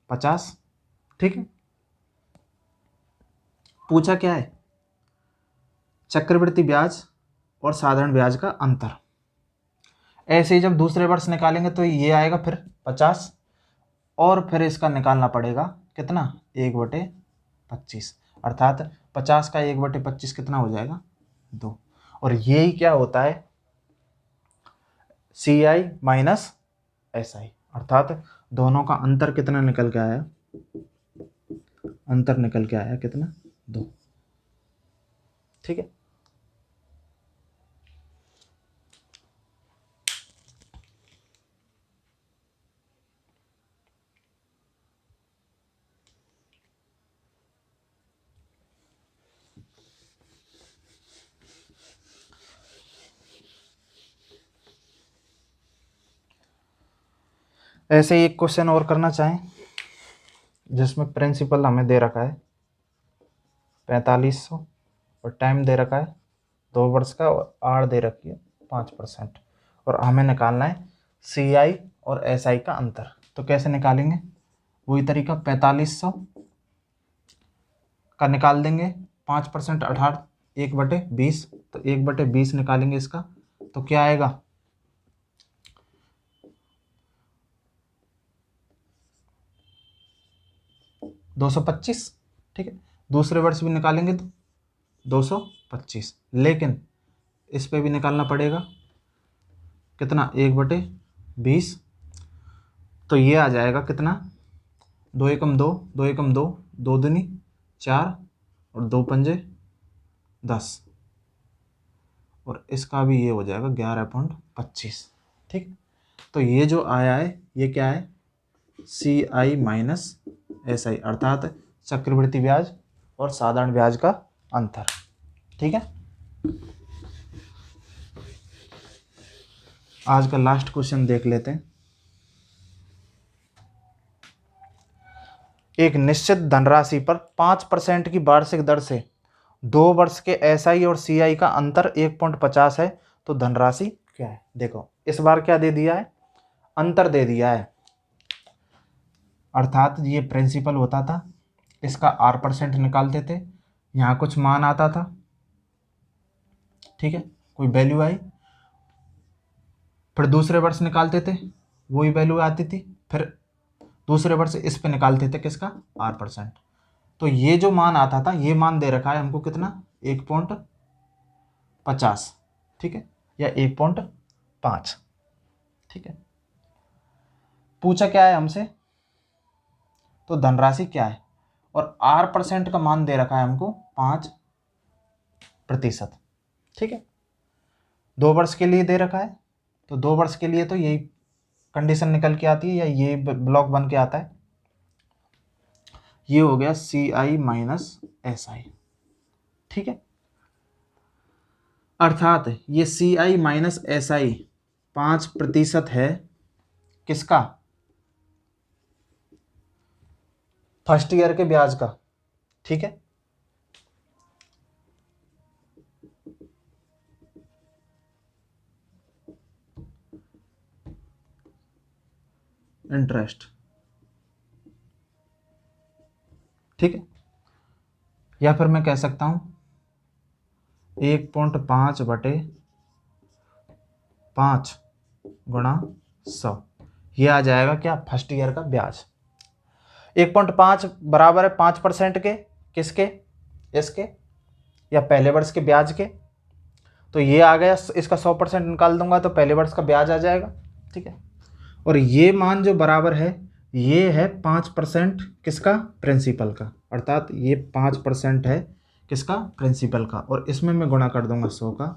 50। ठीक है। पूछा क्या है चक्रवृद्धि ब्याज और साधारण ब्याज का अंतर। ऐसे ही जब दूसरे वर्ष निकालेंगे तो ये आएगा फिर 50, और फिर इसका निकालना पड़ेगा कितना, 1/25, अर्थात 50 का 1/25 कितना हो जाएगा, 2। और यही क्या होता है, CI माइनस SI, अर्थात दोनों का अंतर कितना निकल के आया, अंतर निकल के आया कितना, 2। ठीक है। ऐसे ही एक क्वेश्चन और करना चाहें जिसमें प्रिंसिपल हमें दे रखा है 4500 और टाइम दे रखा है 2 वर्ष का और आर दे रखी है 5%, और हमें निकालना है CI और SI का अंतर। तो कैसे निकालेंगे, वही तरीका, 4500 का निकाल देंगे 5% अर्थात 1/20, तो 1/20 निकालेंगे इसका, तो क्या आएगा, 225। ठीक है, दूसरे वर्ष भी निकालेंगे तो 225, लेकिन इस पे भी निकालना पड़ेगा कितना, 1/20, तो ये आ जाएगा कितना, 2 एकम 2, 2 एकम 2, 2 दूनी 4 और 2 पंजे 10, और इसका भी ये हो जाएगा 11.25। ठीक, तो ये जो आया है ये क्या है, CI माइनस SI, अर्थात चक्रवृद्धि ब्याज और साधारण ब्याज का अंतर। ठीक है, आज का लास्ट क्वेश्चन देख लेते हैं। एक निश्चित धनराशि पर 5% की वार्षिक दर से 2 वर्ष के SI और CI का अंतर 1.50 है, तो धनराशि क्या है। देखो इस बार क्या दे दिया है, अंतर दे दिया है, अर्थात ये प्रिंसिपल होता था, इसका R% निकालते थे, यहाँ कुछ मान आता था, ठीक है, कोई वैल्यू आई, फिर दूसरे वर्ष निकालते थे वही वैल्यू आती थी, फिर दूसरे वर्ष इस पे निकालते थे किसका, R%। तो ये जो मान आता था, ये मान दे रखा है हमको कितना, 1.50, ठीक है, या 1.5। ठीक है, पूछा क्या है हमसे, तो धनराशि क्या है, और R% का मान दे रखा है हमको 5%। ठीक है, 2 वर्ष के लिए दे रखा है, तो 2 वर्ष के लिए तो यही कंडीशन निकल के आती है, या ये ब्लॉक बन के आता है। ये हो गया CI माइनस SI। ठीक है, अर्थात ये CI माइनस SI 5% है किसका, फर्स्ट ईयर के ब्याज का। ठीक है, इंटरेस्ट। ठीक है, या फिर मैं कह सकता हूं 1.5/5 गुणा 100, ये आ जाएगा क्या, फर्स्ट ईयर का ब्याज। 1.5 बराबर है 5% के, किसके, इसके, या पहले वर्ष के ब्याज के, तो ये आ गया, इसका 100% निकाल दूंगा तो पहले वर्ष का ब्याज आ जाएगा। ठीक है, और ये मान जो बराबर है, ये है 5% किसका, प्रिंसिपल का, अर्थात ये 5% है किसका, प्रिंसिपल का, और इसमें मैं गुणा कर दूंगा 100 का,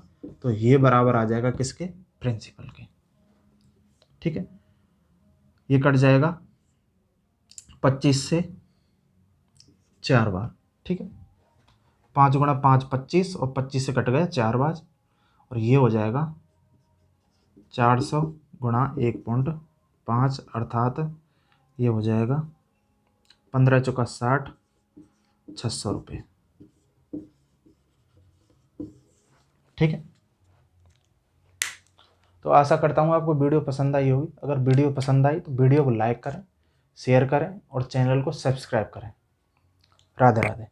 तो ये बराबर आ जाएगा किसके, प्रिंसिपल के। ठीक है, ये कट जाएगा 25 से 4 बार। ठीक है, 5 गुणा 5 25, और 25 से कट गया 4 बार, और ये हो जाएगा 400 गुणा 1.5, अर्थात ये हो जाएगा 15 चौका 60, 600 रुपये। ठीक है, तो आशा करता हूँ आपको वीडियो पसंद आई होगी। अगर वीडियो पसंद आई तो वीडियो को लाइक करें, शेयर करें और चैनल को सब्सक्राइब करें। राधे राधे।